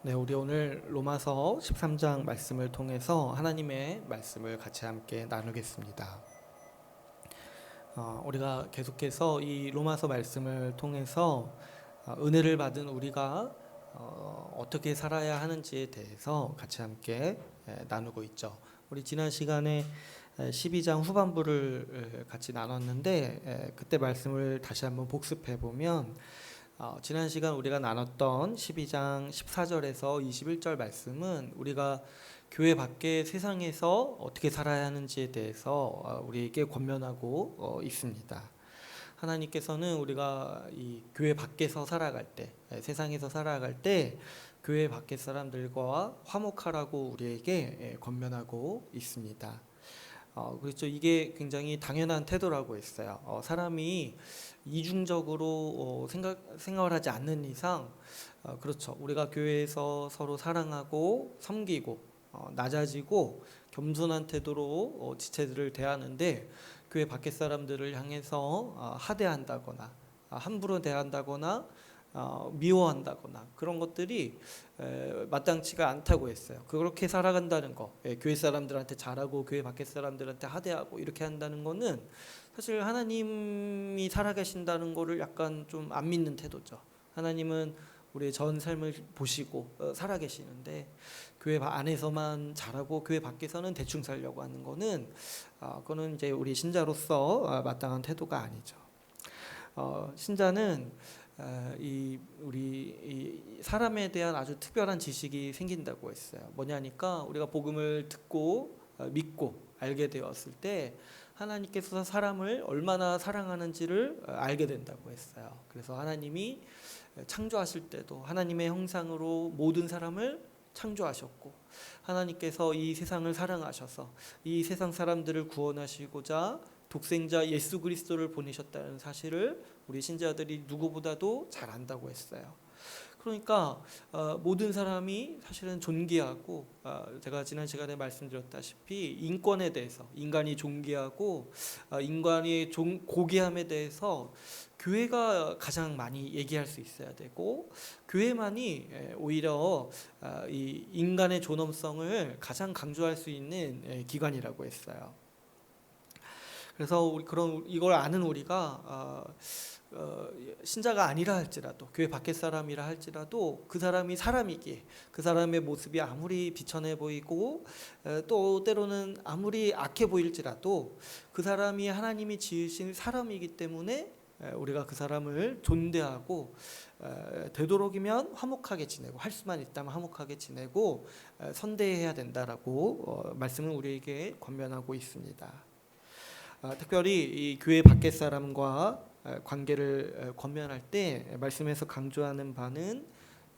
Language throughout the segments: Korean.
네, 우리 오늘 로마서 13장 말씀을 통해서 하나님의 말씀을 같이 함께 나누겠습니다. 우리가 계속해서 이 로마서 말씀을 통해서 은혜를 받은 우리가 어떻게 살아야 하는지에 대해서 같이 함께 나누고 있죠. 우리 지난 시간에 12장 후반부를 같이 나눴는데 그때 말씀을 다시 한번 복습해 보면 지난 시간 우리가 나눴던 12장 14절에서 21절 말씀은 우리가 교회 밖에 세상에서 어떻게 살아야 하는지에 대해서 우리에게 권면하고 있습니다. 하나님께서는 우리가 이 교회 밖에서 살아갈 때, 세상에서 살아갈 때 교회 밖의 사람들과 화목하라고 우리에게 권면하고 있습니다. 그렇죠. 이게 굉장히 당연한 태도라고 했어요. 사람이 이중적으로 생활하지 않는 이상, 그렇죠. 우리가 교회에서 서로 사랑하고 섬기고 낮아지고 겸손한 태도로 지체들을 대하는데 교회 밖의 사람들을 향해서 하대한다거나 함부로 대한다거나 미워한다거나 그런 것들이 마땅치가 않다고 했어요. 그렇게 살아간다는 거, 교회 사람들한테 잘하고 교회 밖의 사람들한테 하대하고 이렇게 한다는 거는 사실 하나님이 살아계신다는 거를 약간 좀 안 믿는 태도죠. 하나님은 우리의 전 삶을 보시고 살아계시는데 교회 안에서만 잘하고 교회 밖에서는 대충 살려고 하는 거는 그거는 이제 우리 신자로서 마땅한 태도가 아니죠. 신자는 우리 사람에 대한 아주 특별한 지식이 생긴다고 했어요. 뭐냐니까 우리가 복음을 듣고 믿고 알게 되었을 때 하나님께서 사람을 얼마나 사랑하는지를 알게 된다고 했어요. 그래서 하나님이 창조하실 때도 하나님의 형상으로 모든 사람을 창조하셨고 하나님께서 이 세상을 사랑하셔서 이 세상 사람들을 구원하시고자 독생자 예수 그리스도를 보내셨다는 사실을 우리 신자들이 누구보다도 잘 안다고 했어요. 그러니까 모든 사람이 사실은 존귀하고 제가 지난 시간에 말씀드렸다시피 인권에 대해서 인간이 존귀하고 인간의 고귀함에 대해서 교회가 가장 많이 얘기할 수 있어야 되고 교회만이 오히려 이 인간의 존엄성을 가장 강조할 수 있는 기관이라고 했어요. 그래서 이걸 아는 우리가 신자가 아니라 할지라도 교회 밖의 사람이라 할지라도 그 사람이 사람이기에 그 사람의 모습이 아무리 비천해 보이고 또 때로는 아무리 악해 보일지라도 그 사람이 하나님이 지으신 사람이기 때문에 우리가 그 사람을 존대하고 되도록이면 화목하게 지내고 할 수만 있다면 화목하게 지내고 선대해야 된다라고 말씀을 우리에게 권면하고 있습니다. 특별히 이 교회 밖의 사람과 관계를 권면할 때 말씀에서 강조하는 바는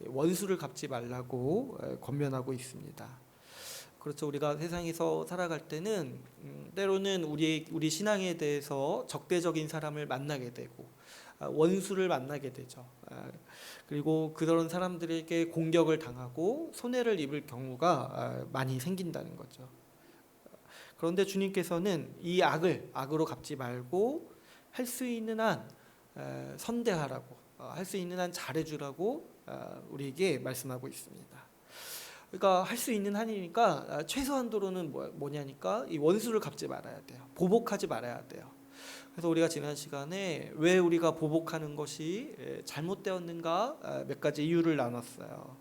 원수를 갚지 말라고 권면하고 있습니다. 그렇죠. 우리가 세상에서 살아갈 때는 때로는 우리 신앙에 대해서 적대적인 사람을 만나게 되고 원수를 만나게 되죠. 그리고 그런 사람들에게 공격을 당하고 손해를 입을 경우가 많이 생긴다는 거죠. 그런데 주님께서는 이 악으로 갚지 말고 할 수 있는 한 선대하라고 할 수 있는 한 잘해주라고 우리에게 말씀하고 있습니다. 그러니까 할 수 있는 한이니까 최소한도로는 뭐냐니까 이 원수를 갚지 말아야 돼요. 보복하지 말아야 돼요. 그래서 우리가 지난 시간에 왜 우리가 보복하는 것이 잘못되었는가 몇 가지 이유를 나눴어요.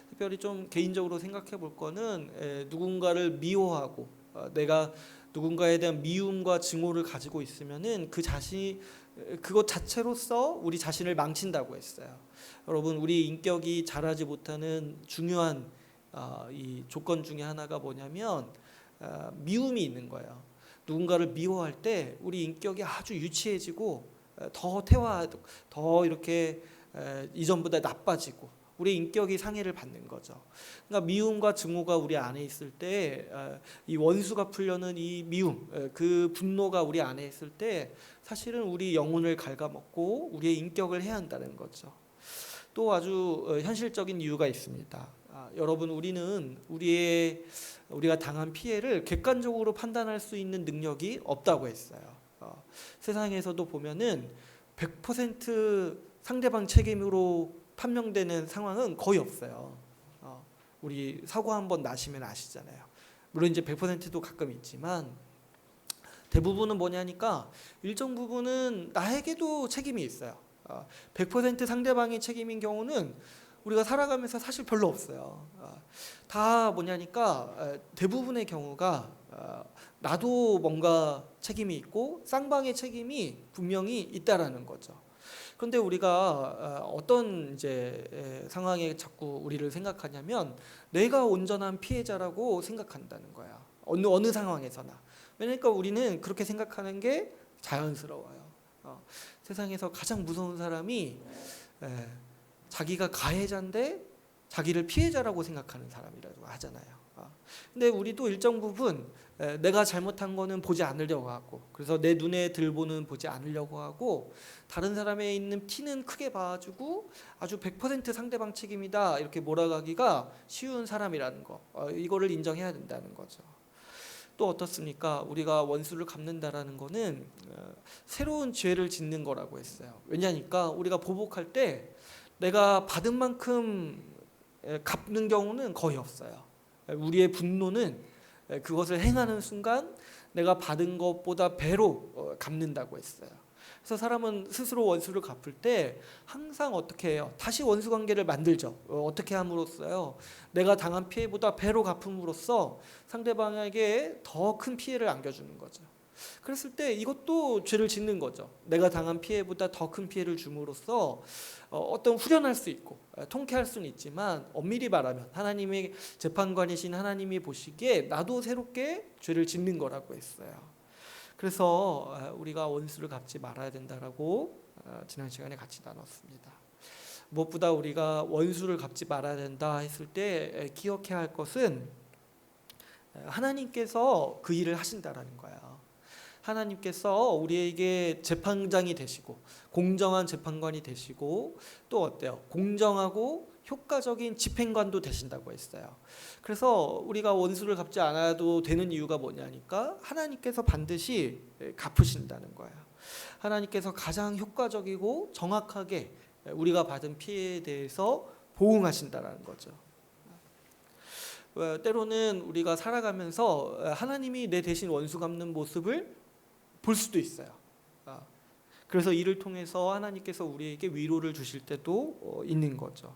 특별히 좀 개인적으로 생각해 볼 거는 누군가를 미워하고 내가 누군가에 대한 미움과 증오를 가지고 있으면은 그것 자체로서 우리 자신을 망친다고 했어요. 여러분, 우리 인격이 자라지 못하는 중요한 이 조건 중에 하나가 뭐냐면 미움이 있는 거예요. 누군가를 미워할 때 우리 인격이 아주 유치해지고 더 이렇게 이전보다 나빠지고 우리 인격이 상해를 받는 거죠. 그러니까 미움과 증오가 우리 안에 있을 때 이 원수가 풀려는 이 미움, 그 분노가 우리 안에 있을 때 사실은 우리 영혼을 갉아먹고 우리의 인격을 해한다는 거죠. 또 아주 현실적인 이유가 있습니다. 여러분, 우리는 우리가 당한 피해를 객관적으로 판단할 수 있는 능력이 없다고 했어요. 세상에서도 보면은 100% 상대방 책임으로 판명되는 상황은 거의 없어요. 우리 사고 한번 나시면 아시잖아요. 물론 이제 100%도 가끔 있지만 대부분은 뭐냐니까 일정 부분은 나에게도 책임이 있어요. 100% 상대방이 책임인 경우는 우리가 살아가면서 사실 별로 없어요. 다 뭐냐니까 대부분의 경우가 나도 뭔가 책임이 있고 쌍방의 책임이 분명히 있다라는 거죠. 그런데 우리가 어떤 이제 상황에 자꾸 우리를 생각하냐면 내가 온전한 피해자라고 생각한다는 거야. 어느 상황에서나. 왜냐니까 우리는 그렇게 생각하는 게 자연스러워요. 세상에서 가장 무서운 사람이 자기가 가해자인데 자기를 피해자라고 생각하는 사람이라고 하잖아요. 근데 우리도 일정 부분 내가 잘못한 거는 보지 않으려고 하고, 그래서 내 눈에 들보는 보지 않으려고 하고, 다른 사람의 있는 티는 크게 봐주고 아주 100% 상대방 책임이다 이렇게 몰아가기가 쉬운 사람이라는 거, 이거를 인정해야 된다는 거죠. 또 어떻습니까? 우리가 원수를 갚는다라는 거는 새로운 죄를 짓는 거라고 했어요. 왜냐니까 우리가 보복할 때 내가 받은 만큼 갚는 경우는 거의 없어요. 우리의 분노는 그것을 행하는 순간 내가 받은 것보다 배로 갚는다고 했어요. 그래서 사람은 스스로 원수를 갚을 때 항상 어떻게 해요? 다시 원수 관계를 만들죠. 어떻게 함으로써요? 내가 당한 피해보다 배로 갚음으로써 상대방에게 더 큰 피해를 안겨주는 거죠. 그랬을 때 이것도 죄를 짓는 거죠. 내가 당한 피해보다 더 큰 피해를 줌으로써 어떤 후련할 수 있고 통쾌할 수는 있지만 엄밀히 말하면 하나님의 재판관이신 하나님이 보시기에 나도 새롭게 죄를 짓는 거라고 했어요. 그래서 우리가 원수를 갚지 말아야 된다라고 지난 시간에 같이 나눴습니다. 무엇보다 우리가 원수를 갚지 말아야 된다 했을 때 기억해야 할 것은 하나님께서 그 일을 하신다라는 거예요. 하나님께서 우리에게 재판장이 되시고 공정한 재판관이 되시고 또 어때요? 공정하고 효과적인 집행관도 되신다고 했어요. 그래서 우리가 원수를 갚지 않아도 되는 이유가 뭐냐니까 하나님께서 반드시 갚으신다는 거예요. 하나님께서 가장 효과적이고 정확하게 우리가 받은 피해에 대해서 보응하신다는 거죠. 때로는 우리가 살아가면서 하나님이 내 대신 원수 갚는 모습을 볼 수도 있어요. 그래서 이를 통해서 하나님께서 우리에게 위로를 주실 때도 있는 거죠.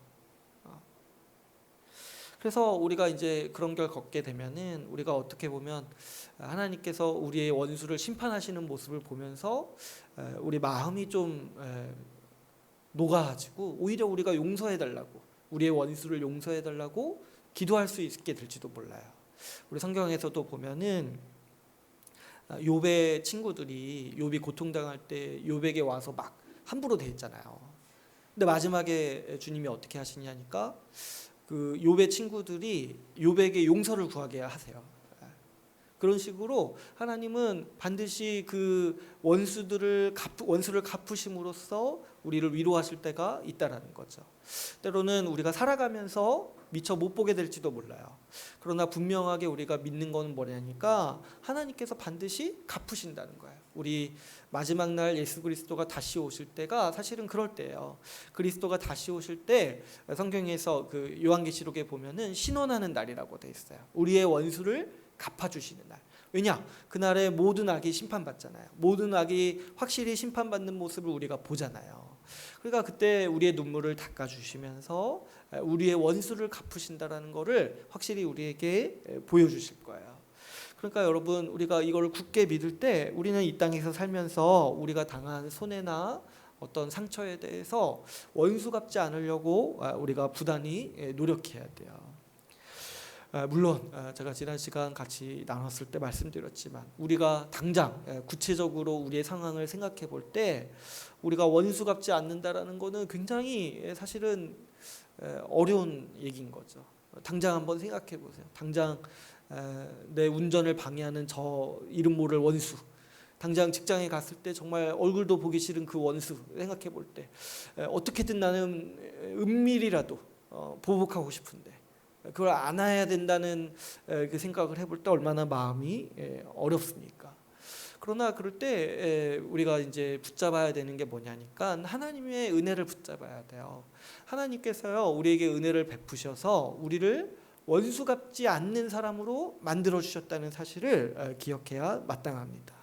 그래서 우리가 이제 그런 걸 겪게 되면은 우리가 어떻게 보면 하나님께서 우리의 원수를 심판하시는 모습을 보면서 우리 마음이 좀 녹아가지고 오히려 우리가 용서해달라고, 우리의 원수를 용서해달라고 기도할 수 있게 될지도 몰라요. 우리 성경에서도 보면은 욥의 친구들이 욥이 고통당할 때 욥에게 와서 막 함부로 대했잖아요. 근데 마지막에 주님이 어떻게 하시냐니까 그 욥의 친구들이 욥에게 용서를 구하게 하세요. 그런 식으로 하나님은 반드시 그 원수를 갚으심으로써 우리를 위로하실 때가 있다라는 거죠. 때로는 우리가 살아가면서 미처 못 보게 될지도 몰라요. 그러나 분명하게 우리가 믿는 건 뭐냐니까 하나님께서 반드시 갚으신다는 거예요. 우리 마지막 날 예수 그리스도가 다시 오실 때가 사실은 그럴 때예요. 그리스도가 다시 오실 때 성경에서 그 요한계시록에 보면은 신원하는 날이라고 돼 있어요. 우리의 원수를 갚아주시는 날. 왜냐? 그날에 모든 악이 심판받잖아요. 모든 악이 확실히 심판받는 모습을 우리가 보잖아요. 그러니까 그때 우리의 눈물을 닦아주시면서 우리의 원수를 갚으신다라는 것을 확실히 우리에게 보여주실 거예요. 그러니까 여러분, 우리가 이걸 굳게 믿을 때 우리는 이 땅에서 살면서 우리가 당한 손해나 어떤 상처에 대해서 원수 갚지 않으려고 우리가 부단히 노력해야 돼요. 물론 제가 지난 시간 같이 나눴을 때 말씀드렸지만 우리가 당장 구체적으로 우리의 상황을 생각해 볼 때 우리가 원수 갚지 않는다라는 거는 굉장히 사실은 어려운 얘기인 거죠. 당장 한번 생각해 보세요. 당장 내 운전을 방해하는 저 이름 모를 원수, 당장 직장에 갔을 때 정말 얼굴도 보기 싫은 그 원수 생각해 볼 때 어떻게든 나는 은밀히라도 보복하고 싶은데 그걸 안아야 된다는 그 생각을 해볼 때 얼마나 마음이 어렵습니까? 그러나 그럴 때 우리가 이제 붙잡아야 되는 게 뭐냐니까 하나님의 은혜를 붙잡아야 돼요. 하나님께서요 우리에게 은혜를 베푸셔서 우리를 원수 갚지 않는 사람으로 만들어 주셨다는 사실을 기억해야 마땅합니다.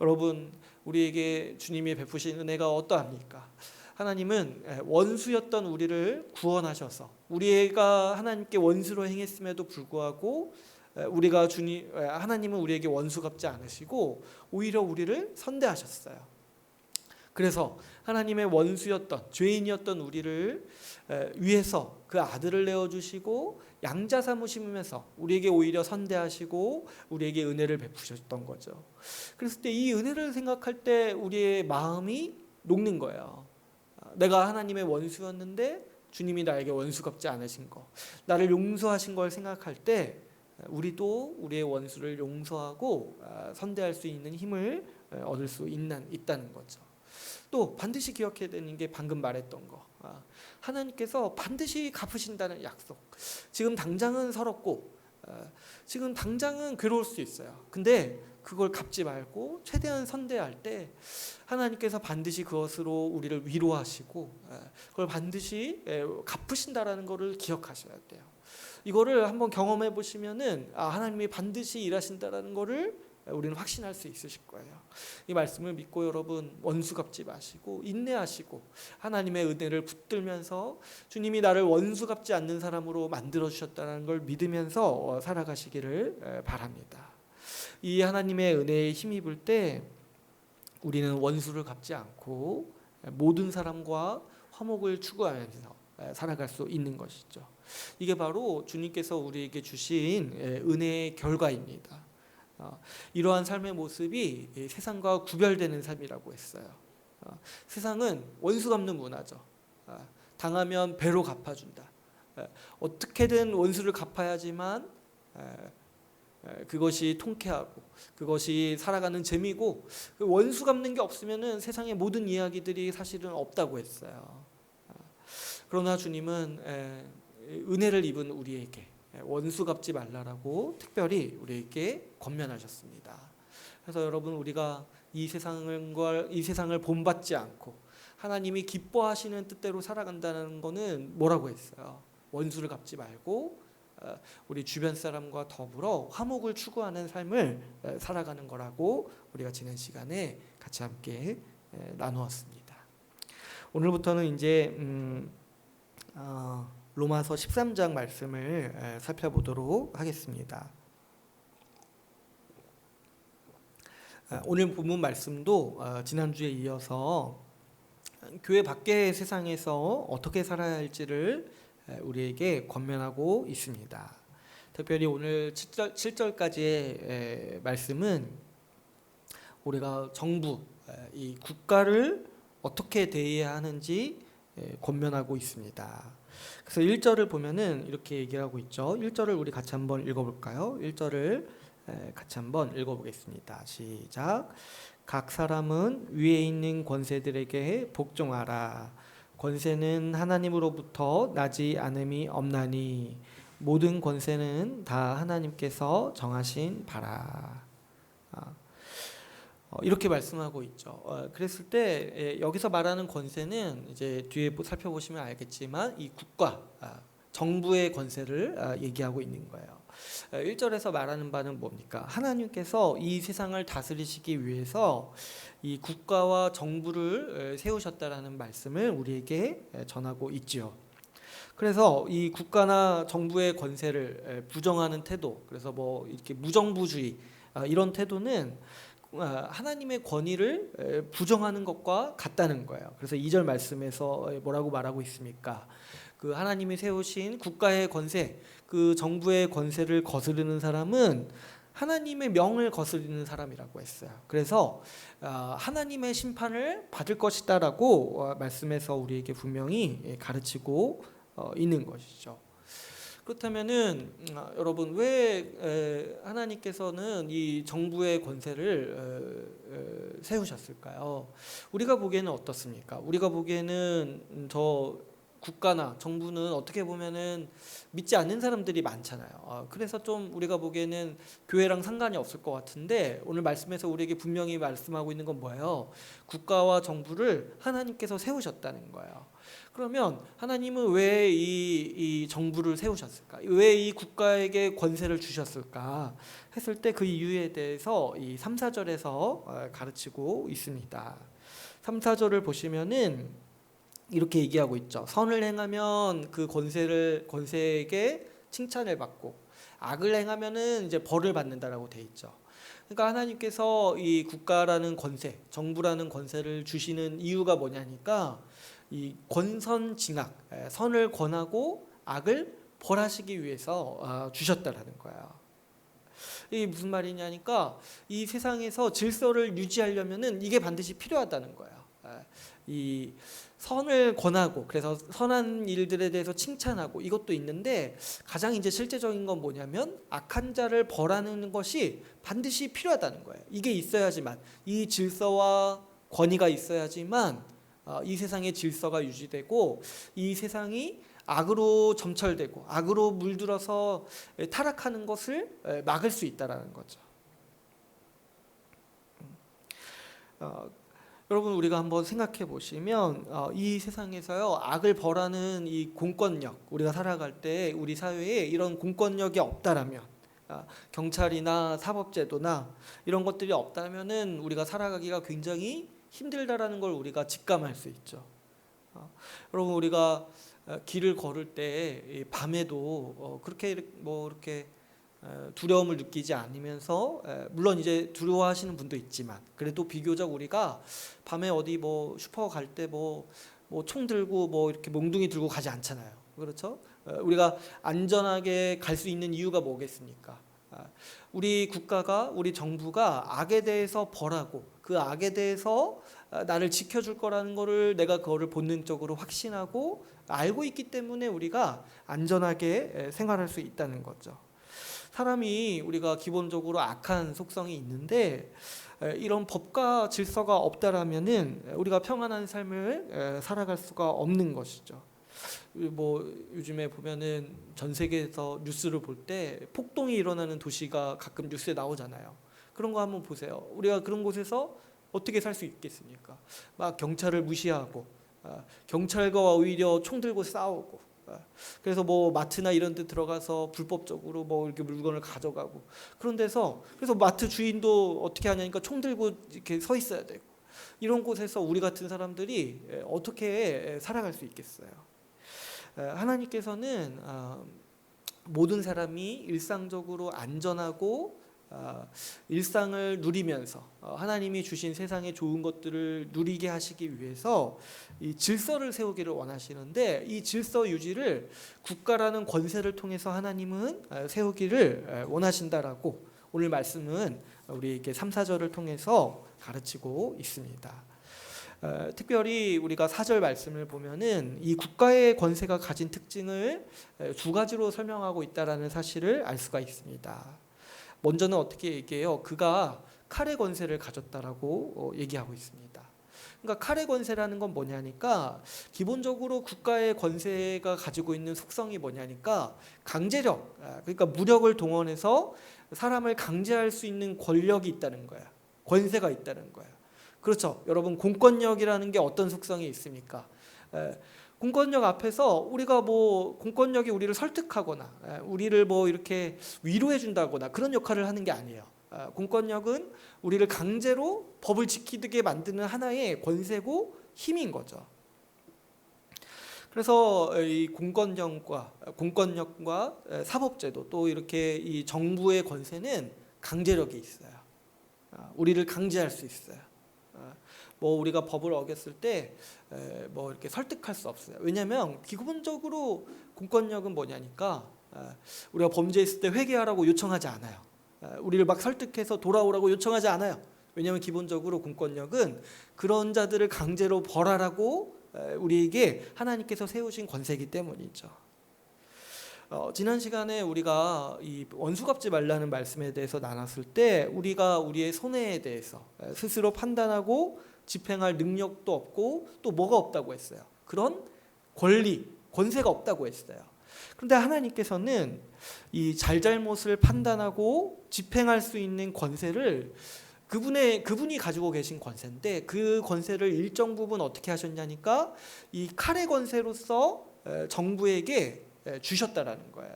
여러분, 우리에게 주님이 베푸신 은혜가 어떠합니까? 하나님은 원수였던 우리를 구원하셔서, 우리가 하나님께 원수로 행했음에도 불구하고 하나님은 우리에게 원수 갚지 않으시고 오히려 우리를 선대하셨어요. 그래서 하나님의 원수였던, 죄인이었던 우리를 위해서 그 아들을 내어주시고 양자 삼으시면서 우리에게 오히려 선대하시고 우리에게 은혜를 베푸셨던 거죠. 그랬을 때 이 은혜를 생각할 때 우리의 마음이 녹는 거예요. 내가 하나님의 원수였는데 주님이 나에게 원수 갚지 않으신 거, 나를 용서하신 걸 생각할 때 우리도 우리의 원수를 용서하고 선대할 수 있는 힘을 얻을 수 있다는 거죠. 또 반드시 기억해야 되는 게 방금 말했던 거, 하나님께서 반드시 갚으신다는 약속. 지금 당장은 서럽고 지금 당장은 괴로울 수 있어요. 근데 그걸 갚지 말고 최대한 선대할 때 하나님께서 반드시 그것으로 우리를 위로하시고 그걸 반드시 갚으신다라는 것을 기억하셔야 돼요. 이거를 한번 경험해 보시면은 하나님이 반드시 일하신다라는 것을 우리는 확신할 수 있으실 거예요. 이 말씀을 믿고 여러분 원수 갚지 마시고 인내하시고 하나님의 은혜를 붙들면서 주님이 나를 원수 갚지 않는 사람으로 만들어 주셨다는 걸 믿으면서 살아가시기를 바랍니다. 이 하나님의 은혜에 힘입을 때 우리는 원수를 갚지 않고 모든 사람과 화목을 추구하면서 살아갈 수 있는 것이죠. 이게 바로 주님께서 우리에게 주신 은혜의 결과입니다. 이러한 삶의 모습이 세상과 구별되는 삶이라고 했어요. 세상은 원수 갚는 문화죠. 당하면 배로 갚아준다. 어떻게든 원수를 갚아야지만 그것이 통쾌하고 그것이 살아가는 재미고, 원수 갚는 게 없으면은 세상의 모든 이야기들이 사실은 없다고 했어요. 그러나 주님은 은혜를 입은 우리에게 원수 갚지 말라라고 특별히 우리에게 권면하셨습니다. 그래서 여러분, 우리가 이 세상을 본받지 않고 하나님이 기뻐하시는 뜻대로 살아간다는 것은 뭐라고 했어요? 원수를 갚지 말고 우리 주변 사람과 더불어 화목을 추구하는 삶을 살아가는 거라고 우리가 지난 시간에 같이 함께 나누었습니다. 오늘부터는 이제 로마서 13장 말씀을 살펴보도록 하겠습니다. 오늘 본문 말씀도 지난주에 이어서 교회 밖의 세상에서 어떻게 살아야 할지를 우리에게 권면하고 있습니다. 특별히 오늘 7절까지의 말씀은 우리가 정부, 이 국가를 어떻게 대해야 하는지 권면하고 있습니다. 그래서 1절을 보면은 이렇게 얘기하고 있죠. 1절을 우리 같이 한번 읽어볼까요? 1절을 같이 한번 읽어보겠습니다. 시작. 각 사람은 위에 있는 권세들에게 복종하라. 권세는 하나님으로부터 나지 않음이 없나니 모든 권세는 다 하나님께서 정하신 바라. 이렇게 말씀하고 있죠. 그랬을 때 여기서 말하는 권세는 이제 뒤에 살펴보시면 알겠지만 이 국가, 정부의 권세를 얘기하고 있는 거예요. 1절에서 말하는 바는 뭡니까? 하나님께서 이 세상을 다스리시기 위해서 이 국가와 정부를 세우셨다라는 말씀을 우리에게 전하고 있지요. 그래서 이 국가나 정부의 권세를 부정하는 태도, 그래서 뭐 이렇게 무정부주의 이런 태도는 하나님의 권위를 부정하는 것과 같다는 거예요. 그래서 2절 말씀에서 뭐라고 말하고 있습니까? 그 하나님이 세우신 국가의 권세, 그 정부의 권세를 거스르는 사람은 하나님의 명을 거스르는 사람이라고 했어요. 그래서 하나님의 심판을 받을 것이다라고 말씀에서 우리에게 분명히 가르치고 있는 것이죠. 그렇다면은 여러분, 왜 하나님께서는 이 정부의 권세를 세우셨을까요? 우리가 보기에는 어떻습니까? 우리가 보기에는 저 국가나 정부는 어떻게 보면은 믿지 않는 사람들이 많잖아요. 그래서 좀 우리가 보기에는 교회랑 상관이 없을 것 같은데 오늘 말씀에서 우리에게 분명히 말씀하고 있는 건 뭐예요? 국가와 정부를 하나님께서 세우셨다는 거예요. 그러면 하나님은 왜 이 정부를 세우셨을까? 왜 이 국가에게 권세를 주셨을까? 했을 때 그 이유에 대해서 이 3, 4절에서 가르치고 있습니다. 3, 4절을 보시면은 이렇게 얘기하고 있죠. 선을 행하면 그 권세에게 칭찬을 받고 악을 행하면은 이제 벌을 받는다라고 돼 있죠. 그러니까 하나님께서 이 국가라는 권세, 정부라는 권세를 주시는 이유가 뭐냐니까 이 권선징악, 선을 권하고 악을 벌하시기 위해서 주셨다라는 거예요. 이게 무슨 말이냐니까 이 세상에서 질서를 유지하려면은 이게 반드시 필요하다는 거예요. 이 선을 권하고 그래서 선한 일들에 대해서 칭찬하고 이것도 있는데 가장 이제 실제적인 건 뭐냐면 악한 자를 벌하는 것이 반드시 필요하다는 거예요. 이게 있어야지만 이 질서와 권위가 있어야지만 이 세상의 질서가 유지되고 이 세상이 악으로 점철되고 악으로 물들어서 타락하는 것을 막을 수 있다라는 거죠. 여러분 우리가 한번 생각해 보시면 이 세상에서요 악을 벌하는 이 공권력 우리가 살아갈 때 우리 사회에 이런 공권력이 없다라면 경찰이나 사법제도나 이런 것들이 없다면은 우리가 살아가기가 굉장히 힘들다라는 걸 우리가 직감할 수 있죠. 여러분 우리가 길을 걸을 때 밤에도 그렇게 뭐 이렇게 두려움을 느끼지 않으면서 물론 이제 두려워하시는 분도 있지만 그래도 비교적 우리가 밤에 어디 뭐 슈퍼 갈 때 뭐 총 들고 뭐 이렇게 몽둥이 들고 가지 않잖아요. 그렇죠? 우리가 안전하게 갈 수 있는 이유가 뭐겠습니까? 우리 국가가 우리 정부가 악에 대해서 벌하고 그 악에 대해서 나를 지켜줄 거라는 거를 내가 그거를 본능적으로 확신하고 알고 있기 때문에 우리가 안전하게 생활할 수 있다는 거죠. 사람이 우리가 기본적으로 악한 속성이 있는데 이런 법과 질서가 없다라면은 우리가 평안한 삶을 살아갈 수가 없는 것이죠. 뭐 요즘에 보면은 전 세계에서 뉴스를 볼 때 폭동이 일어나는 도시가 가끔 뉴스에 나오잖아요. 그런 거 한번 보세요. 우리가 그런 곳에서 어떻게 살 수 있겠습니까? 막 경찰을 무시하고 경찰과 오히려 총 들고 싸우고 그래서 뭐 마트나 이런 데 들어가서 불법적으로 뭐 이렇게 물건을 가져가고 그런 데서 그래서 마트 주인도 어떻게 하냐니까 총 들고 이렇게 서 있어야 되고 이런 곳에서 우리 같은 사람들이 어떻게 살아갈 수 있겠어요? 하나님께서는 모든 사람이 일상적으로 안전하고 일상을 누리면서 하나님이 주신 세상의 좋은 것들을 누리게 하시기 위해서 이 질서를 세우기를 원하시는데 이 질서 유지를 국가라는 권세를 통해서 하나님은 세우기를 원하신다라고 오늘 말씀은 우리에게 3, 4절을 통해서 가르치고 있습니다. 특별히 우리가 4절 말씀을 보면은 이 국가의 권세가 가진 특징을 두 가지로 설명하고 있다라는 사실을 알 수가 있습니다. 먼저는 어떻게 얘기해요? 그가 칼의 권세를 가졌다라고 얘기하고 있습니다. 그러니까 칼의 권세라는 건 뭐냐니까 기본적으로 국가의 권세가 가지고 있는 속성이 뭐냐니까 강제력, 그러니까 무력을 동원해서 사람을 강제할 수 있는 권력이 있다는 거야. 권세가 있다는 거야. 그렇죠. 여러분 공권력이라는 게 어떤 속성이 있습니까? 공권력 앞에서 우리가 뭐 공권력이 우리를 설득하거나 우리를 뭐 이렇게 위로해 준다거나 그런 역할을 하는 게 아니에요. 공권력은 우리를 강제로 법을 지키게 만드는 하나의 권세고 힘인 거죠. 그래서 이 공권력과 사법제도 또 이렇게 이 정부의 권세는 강제력이 있어요. 우리를 강제할 수 있어요. 뭐 우리가 법을 어겼을 때 뭐 이렇게 설득할 수 없어요. 왜냐하면 기본적으로 공권력은 뭐냐니까 우리가 범죄했을 때 회개하라고 요청하지 않아요. 우리를 막 설득해서 돌아오라고 요청하지 않아요. 왜냐하면 기본적으로 공권력은 그런 자들을 강제로 벌하라고 우리에게 하나님께서 세우신 권세이기 때문이죠. 지난 시간에 우리가 이 원수 갚지 말라는 말씀에 대해서 나눴을 때 우리가 우리의 손해에 대해서 스스로 판단하고 집행할 능력도 없고 또 뭐가 없다고 했어요. 그런 권리, 권세가 없다고 했어요. 그런데 하나님께서는 이 잘잘못을 판단하고 집행할 수 있는 권세를 그분이 가지고 계신 권세인데, 그 권세를 일정 부분 어떻게 하셨냐니까 이 칼의 권세로서 정부에게 주셨다라는 거예요.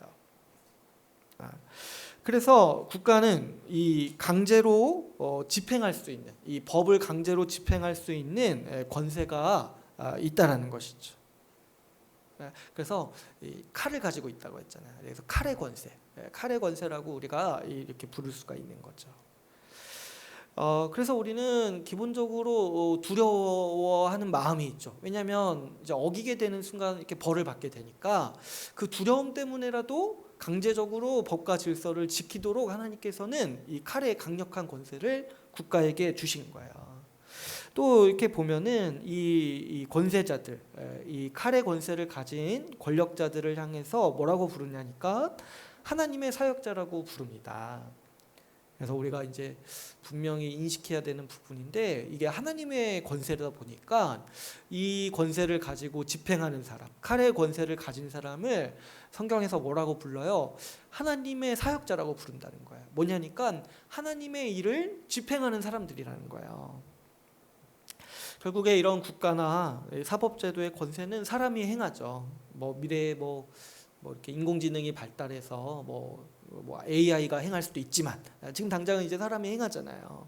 그래서 국가는 이 강제로 집행할 수 있는, 이 법을 강제로 집행할 수 있는 권세가 있다라는 것이죠. 그래서 이 칼을 가지고 있다고 했잖아요. 그래서 칼의 권세, 칼의 권세라고 우리가 이렇게 부를 수가 있는 거죠. 그래서 우리는 기본적으로 두려워하는 마음이 있죠. 왜냐하면 이제 어기게 되는 순간 이렇게 벌을 받게 되니까 그 두려움 때문에라도 강제적으로 법과 질서를 지키도록 하나님께서는 이 칼의 강력한 권세를 국가에게 주신 거예요. 또 이렇게 보면은 이 권세자들, 이 칼의 권세를 가진 권력자들을 향해서 뭐라고 부르냐니까 하나님의 사역자라고 부릅니다. 그래서 우리가 이제 분명히 인식해야 되는 부분인데, 이게 하나님의 권세다 보니까 이 권세를 가지고 집행하는 사람, 칼의 권세를 가진 사람을 성경에서 뭐라고 불러요? 하나님의 사역자라고 부른다는 거예요. 뭐냐니까 하나님의 일을 집행하는 사람들이라는 거예요. 결국에 이런 국가나 사법제도의 권세는 사람이 행하죠. 미래에 이렇게 인공지능이 발달해서 AI가 행할 수도 있지만 지금 당장은 이제 사람이 행하잖아요.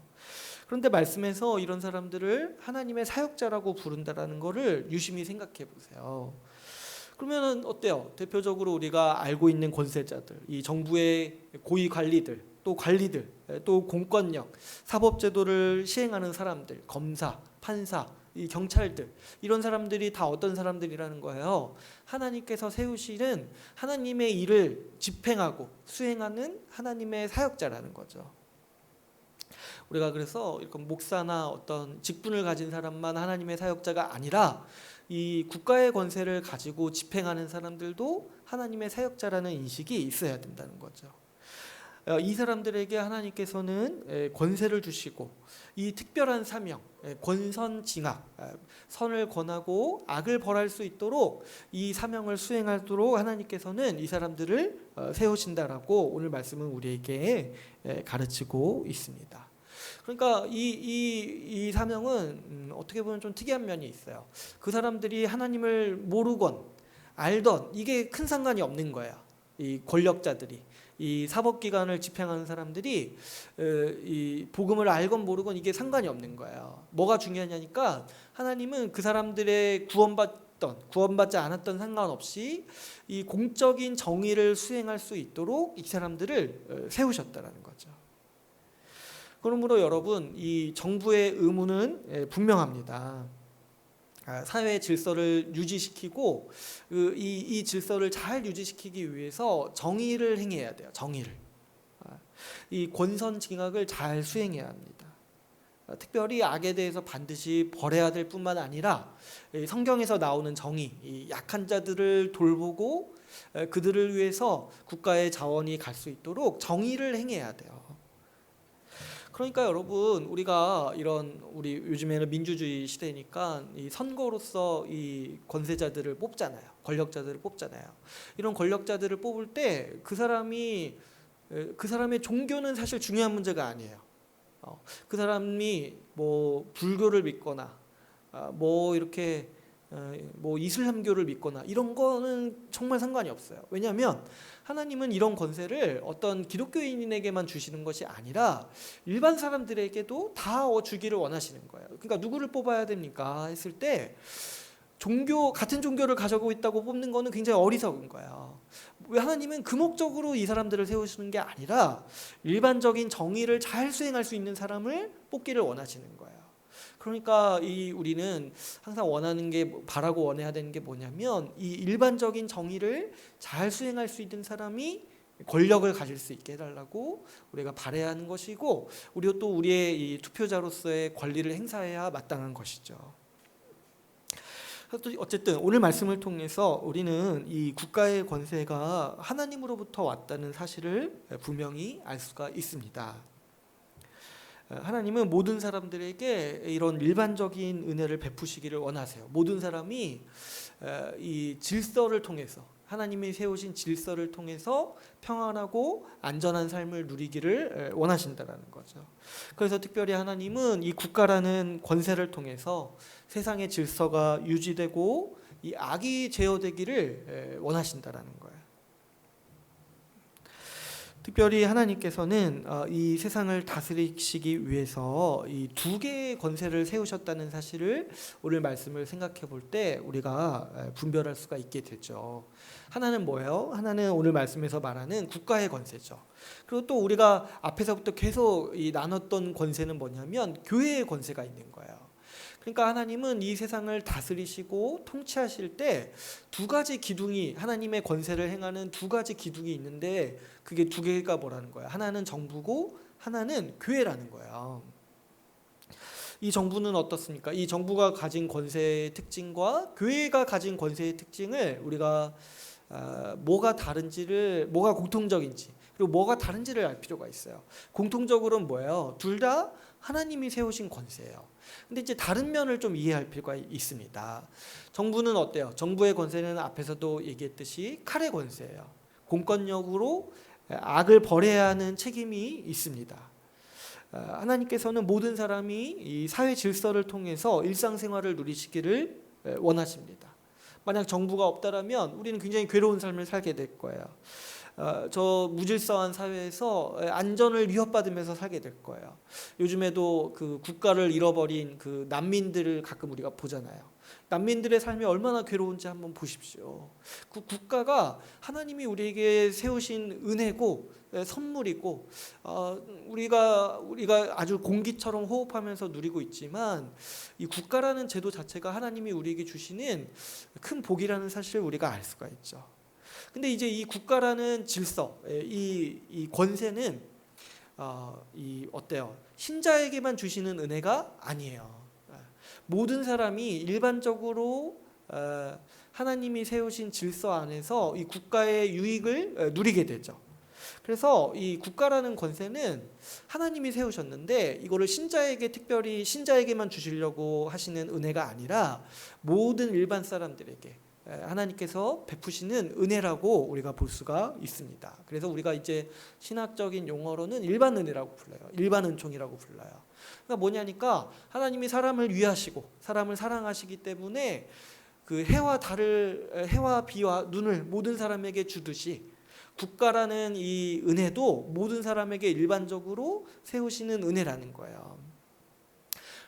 그런데 말씀에서 이런 사람들을 하나님의 사역자라고 부른다라는 것을 유심히 생각해 보세요. 그러면 어때요? 대표적으로 우리가 알고 있는 권세자들, 이 정부의 고위 관리들, 또 공권력, 사법제도를 시행하는 사람들, 검사, 판사, 이 경찰들, 이런 사람들이 다 어떤 사람들이라는 거예요? 하나님께서 세우시는 하나님의 일을 집행하고 수행하는 하나님의 사역자라는 거죠. 우리가 그래서 이렇게 목사나 어떤 직분을 가진 사람만 하나님의 사역자가 아니라 이 국가의 권세를 가지고 집행하는 사람들도 하나님의 사역자라는 인식이 있어야 된다는 거죠. 이 사람들에게 하나님께서는 권세를 주시고 이 특별한 사명, 권선징악, 선을 권하고 악을 벌할 수 있도록 이 사명을 수행하도록 하나님께서는 이 사람들을 세우신다라고 오늘 말씀은 우리에게 가르치고 있습니다. 그러니까 이 사명은 어떻게 보면 좀 특이한 면이 있어요. 그 사람들이 하나님을 모르건 알던 이게 큰 상관이 없는 거예요. 이 권력자들이, 이 사법기관을 집행하는 사람들이 이 복음을 알건 모르건 이게 상관이 없는 거예요. 뭐가 중요하냐니까 하나님은 그 사람들의 구원받지 않았던 상관없이 이 공적인 정의를 수행할 수 있도록 이 사람들을 세우셨다라는 거죠. 그러므로 여러분, 이 정부의 의무는 분명합니다. 사회 질서를 유지시키고 이 질서를 잘 유지시키기 위해서 정의를 행해야 돼요. 정의를. 이 권선징악을 잘 수행해야 합니다. 특별히 악에 대해서 반드시 벌해야 될 뿐만 아니라 성경에서 나오는 정의, 이 약한 자들을 돌보고 그들을 위해서 국가의 자원이 갈 수 있도록 정의를 행해야 돼요. 그러니까 여러분, 우리가 우리 요즘에는 민주주의 시대니까 이 선거로서 이 권세자들을 뽑잖아요. 권력자들을 뽑잖아요. 이런 권력자들을 뽑을 때 그 사람의 종교는 사실 중요한 문제가 아니에요. 그 사람이 불교를 믿거나 이렇게 이슬람교를 믿거나 이런 거는 정말 상관이 없어요. 왜냐하면 하나님은 이런 권세를 어떤 기독교인에게만 주시는 것이 아니라 일반 사람들에게도 다 주기를 원하시는 거예요. 그러니까 누구를 뽑아야 됩니까 했을 때 같은 종교를 가지고 있다고 뽑는 거는 굉장히 어리석은 거예요. 왜 하나님은 그 목적으로 이 사람들을 세우시는 게 아니라 일반적인 정의를 잘 수행할 수 있는 사람을 뽑기를 원하시는 거예요. 그러니까 우리는 항상 바라고 원해야 되는 게 뭐냐면 이 일반적인 정의를 잘 수행할 수 있는 사람이 권력을 가질 수 있게 해달라고 우리가 바라야 하는 것이고, 우리도 또 우리의 이 투표자로서의 권리를 행사해야 마땅한 것이죠. 어쨌든 오늘 말씀을 통해서 우리는 이 국가의 권세가 하나님으로부터 왔다는 사실을 분명히 알 수가 있습니다. 하나님은 모든 사람들에게 이런 일반적인 은혜를 베푸시기를 원하세요. 모든 사람이 이 질서를 통해서 하나님이 세우신 질서를 통해서 평안하고 안전한 삶을 누리기를 원하신다라는 거죠. 그래서 특별히 하나님은 이 국가라는 권세를 통해서 세상의 질서가 유지되고 이 악이 제어되기를 원하신다라는 거예요. 특별히 하나님께서는 이 세상을 다스리시기 위해서 이 두 개의 권세를 세우셨다는 사실을 오늘 말씀을 생각해 볼 때 우리가 분별할 수가 있게 되죠. 하나는 뭐예요? 하나는 오늘 말씀에서 말하는 국가의 권세죠. 그리고 또 우리가 앞에서부터 계속 나눴던 권세는 뭐냐면 교회의 권세가 있는 거예요. 그러니까 하나님은 이 세상을 다스리시고 통치하실 때 두 가지 기둥이, 하나님의 권세를 행하는 두 가지 기둥이 있는데 그게 두 개가 뭐라는 거야? 하나는 정부고 하나는 교회라는 거예요. 이 정부는 어떻습니까? 이 정부가 가진 권세의 특징과 교회가 가진 권세의 특징을 우리가 뭐가 다른지를, 뭐가 공통적인지, 그리고 뭐가 다른지를 알 필요가 있어요. 공통적으로는 뭐예요? 둘 다 하나님이 세우신 권세예요. 근데 이제 다른 면을 좀 이해할 필요가 있습니다. 정부는 어때요? 정부의 권세는 앞에서도 얘기했듯이 칼의 권세예요. 공권력으로 악을 벌해야 하는 책임이 있습니다. 하나님께서는 모든 사람이 이 사회 질서를 통해서 일상생활을 누리시기를 원하십니다. 만약 정부가 없다라면 우리는 굉장히 괴로운 삶을 살게 될 거예요. 저 무질서한 사회에서 안전을 위협받으면서 살게 될 거예요. 요즘에도 그 국가를 잃어버린 그 난민들을 가끔 우리가 보잖아요. 난민들의 삶이 얼마나 괴로운지 한번 보십시오. 그 국가가 하나님이 우리에게 세우신 은혜고 선물이고 우리가 아주 공기처럼 호흡하면서 누리고 있지만 이 국가라는 제도 자체가 하나님이 우리에게 주시는 큰 복이라는 사실을 우리가 알 수가 있죠. 근데 이제 이 국가라는 질서, 이 권세는 어때요? 신자에게만 주시는 은혜가 아니에요. 모든 사람이 일반적으로 하나님이 세우신 질서 안에서 이 국가의 유익을 누리게 되죠. 그래서 이 국가라는 권세는 하나님이 세우셨는데 이거를 특별히 신자에게만 주시려고 하시는 은혜가 아니라 모든 일반 사람들에게 하나님께서 베푸시는 은혜라고 우리가 볼 수가 있습니다. 그래서 우리가 이제 신학적인 용어로는 일반 은혜라고 불러요. 일반 은총이라고 불러요. 그러니까 뭐냐니까 하나님이 사람을 위하시고 사람을 사랑하시기 때문에 그 해와 비와 눈을 모든 사람에게 주듯이 국가라는 이 은혜도 모든 사람에게 일반적으로 세우시는 은혜라는 거예요.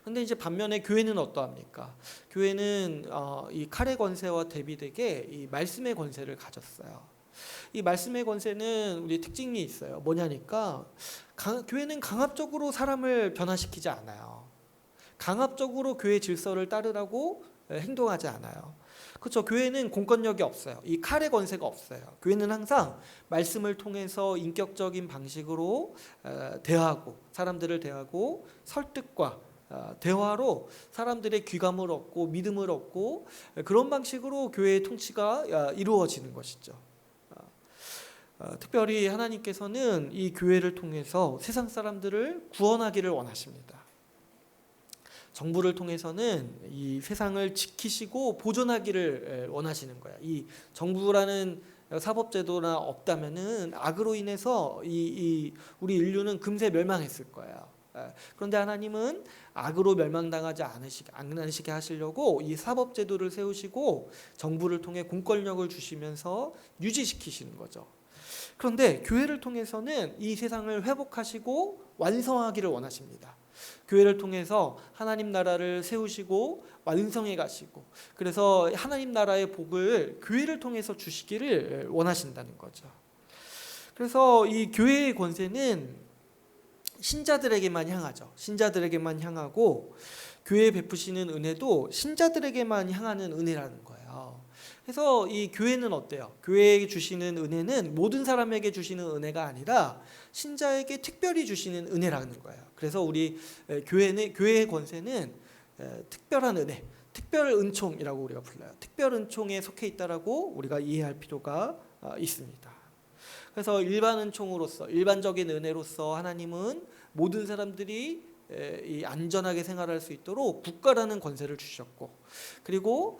그런데 이제 반면에 교회는 어떠합니까? 교회는 이 칼의 권세와 대비되게 이 말씀의 권세를 가졌어요. 이 말씀의 권세는 우리 특징이 있어요. 뭐냐니까 교회는 강압적으로 사람을 변화시키지 않아요. 강압적으로 교회 질서를 따르라고 행동하지 않아요. 그렇죠. 교회는 공권력이 없어요. 이 칼의 권세가 없어요. 교회는 항상 말씀을 통해서 인격적인 방식으로 대화하고 사람들을 대하고 설득과 대화로 사람들의 귀감을 얻고 믿음을 얻고 그런 방식으로 교회의 통치가 이루어지는 것이죠. 특별히 하나님께서는 이 교회를 통해서 세상 사람들을 구원하기를 원하십니다. 정부를 통해서는 이 세상을 지키시고 보존하기를 원하시는 거예요. 이 정부라는 사법제도나 없다면은 악으로 인해서 우리 인류는 금세 멸망했을 거예요. 그런데 하나님은 악으로 멸망당하지 않으시게 하시려고 이 사법제도를 세우시고 정부를 통해 공권력을 주시면서 유지시키시는 거죠. 그런데 교회를 통해서는 이 세상을 회복하시고 완성하기를 원하십니다. 교회를 통해서 하나님 나라를 세우시고 완성해 가시고 그래서 하나님 나라의 복을 교회를 통해서 주시기를 원하신다는 거죠. 그래서 이 교회의 권세는 신자들에게만 향하죠. 신자들에게만 향하고 교회에 베푸시는 은혜도 신자들에게만 향하는 은혜라는 거예요. 그래서 이 교회는 어때요? 교회에게 주시는 은혜는 모든 사람에게 주시는 은혜가 아니라 신자에게 특별히 주시는 은혜라는 거예요. 그래서 우리 교회의 권세는 특별한 은혜, 특별 은총이라고 우리가 불러요. 특별 은총에 속해 있다라고 우리가 이해할 필요가 있습니다. 그래서 일반 은총으로서 일반적인 은혜로서 하나님은 모든 사람들이 이 안전하게 생활할 수 있도록 국가라는 권세를 주셨고, 그리고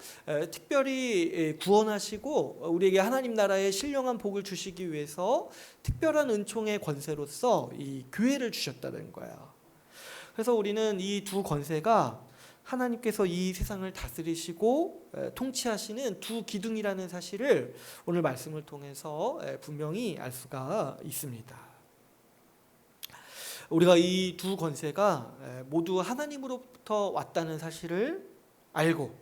특별히 구원하시고 우리에게 하나님 나라의 신령한 복을 주시기 위해서 특별한 은총의 권세로서 이 교회를 주셨다는 거예요. 그래서 우리는 이 두 권세가 하나님께서 이 세상을 다스리시고 통치하시는 두 기둥이라는 사실을 오늘 말씀을 통해서 분명히 알 수가 있습니다. 우리가 이 두 권세가 모두 하나님으로부터 왔다는 사실을 알고,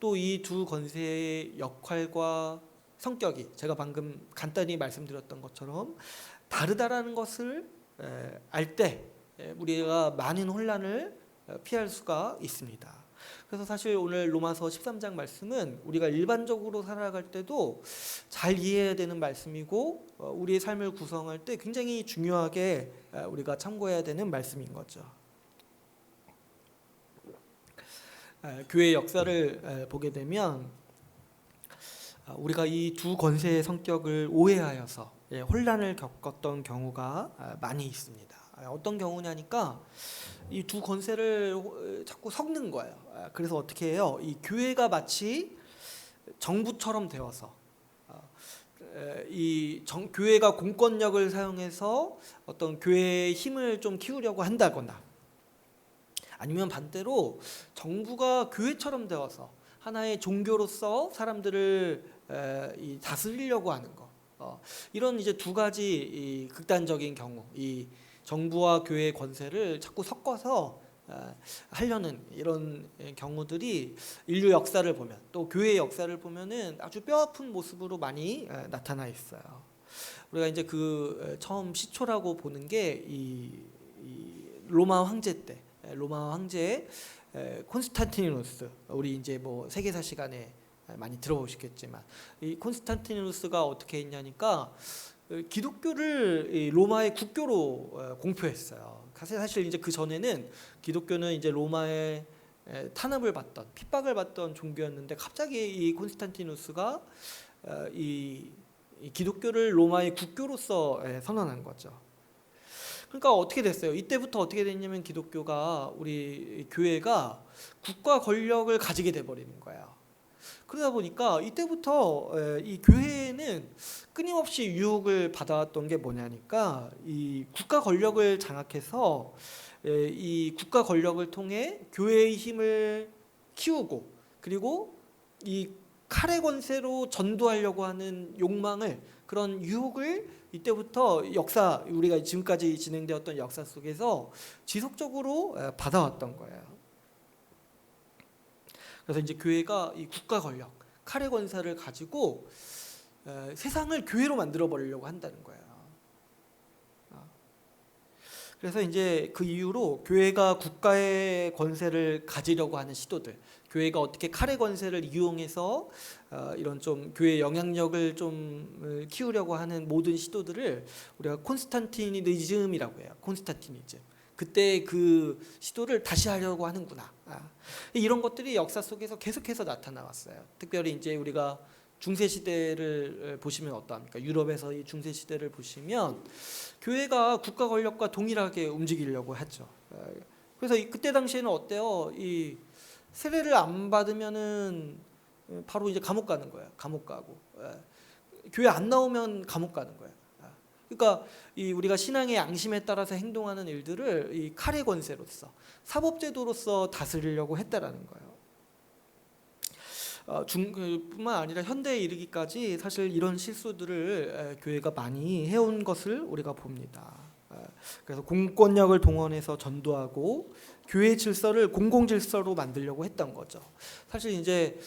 또 이 두 권세의 역할과 성격이 제가 방금 간단히 말씀드렸던 것처럼 다르다라는 것을 알 때 우리가 많은 혼란을 피할 수가 있습니다. 그래서 사실 오늘 로마서 13장 말씀은 우리가 일반적으로 살아갈 때도 잘 이해해야 되는 말씀이고, 우리의 삶을 구성할 때 굉장히 중요하게 우리가 참고해야 되는 말씀인 거죠. 교회의 역사를 보게 되면 우리가 이 두 권세의 성격을 오해하여서 혼란을 겪었던 경우가 많이 있습니다. 어떤 경우냐니까 이 두 권세를 자꾸 섞는 거예요. 그래서 어떻게 해요? 이 교회가 마치 정부처럼 되어서 교회가 공권력을 사용해서 어떤 교회의 힘을 좀 키우려고 한다거나, 아니면 반대로 정부가 교회처럼 되어서 하나의 종교로서 사람들을 다스리려고 하는 거. 이런 이제 두 가지 이 극단적인 경우, 이 정부와 교회의 권세를 자꾸 섞어서 하려는 이런 경우들이 인류 역사를 보면, 또 교회의 역사를 보면은 아주 뼈아픈 모습으로 많이 나타나 있어요. 우리가 이제 그 처음 시초라고 보는 게 이 로마 황제 때, 로마 황제 콘스탄티누스, 우리 이제 뭐 세계사 시간에 많이 들어보셨겠지만, 이 콘스탄티누스가 어떻게 했냐니까 기독교를 로마의 국교로 공표했어요. 사실 이제 그 전에는 기독교는 이제 로마의 탄압을 받던, 핍박을 받던 종교였는데, 갑자기 이 콘스탄티누스가 이 기독교를 로마의 국교로서 선언한 거죠. 그러니까 어떻게 됐어요? 이때부터 어떻게 됐냐면 기독교가, 우리 교회가 국가 권력을 가지게 돼 버리는 거예요. 그러다 보니까 이때부터 이 교회는 끊임없이 유혹을 받아왔던 게 뭐냐니까, 이 국가 권력을 장악해서 이 국가 권력을 통해 교회의 힘을 키우고, 그리고 이 칼의 권세로 전도하려고 하는 욕망을, 그런 유혹을 이때부터 역사, 우리가 지금까지 진행되었던 역사 속에서 지속적으로 받아왔던 거예요. 그래서 이제 교회가 이 국가 권력, 칼의 권세를 가지고 세상을 교회로 만들어 버리려고 한다는 거예요. 그래서 이제 그 이후로 교회가 국가의 권세를 가지려고 하는 시도들, 교회가 어떻게 칼의 권세를 이용해서 이런 좀 교회의 영향력을 좀 키우려고 하는 모든 시도들을 우리가 콘스탄티니즘이라고 해요. 콘스탄티니즘. 그때 그 시도를 다시 하려고 하는구나. 이런 것들이 역사 속에서 계속해서 나타나왔어요. 특별히 이제 우리가 중세 시대를 보시면 어떠합니까? 유럽에서 이 중세 시대를 보시면 교회가 국가 권력과 동일하게 움직이려고 했죠. 그래서 그때 당시에는 어때요? 이 세례를 안 받으면은 바로 이제 감옥 가는 거예요. 감옥 가고, 교회 안 나오면 감옥 가는 거예요. 그러니까 이 우리가 신앙의 양심에 따라서 행동하는 일들을 이 칼의 권세로서, 사법제도로서 다스리려고 했다라는 거예요. 뿐만 아니라 현대에 이르기까지 사실 이런 실수들을 교회가 많이 해온 것을 우리가 봅니다. 그래서 공권력을 동원해서 전도하고 교회 질서를 공공 질서로 만들려고 했던 거죠. 사실 이제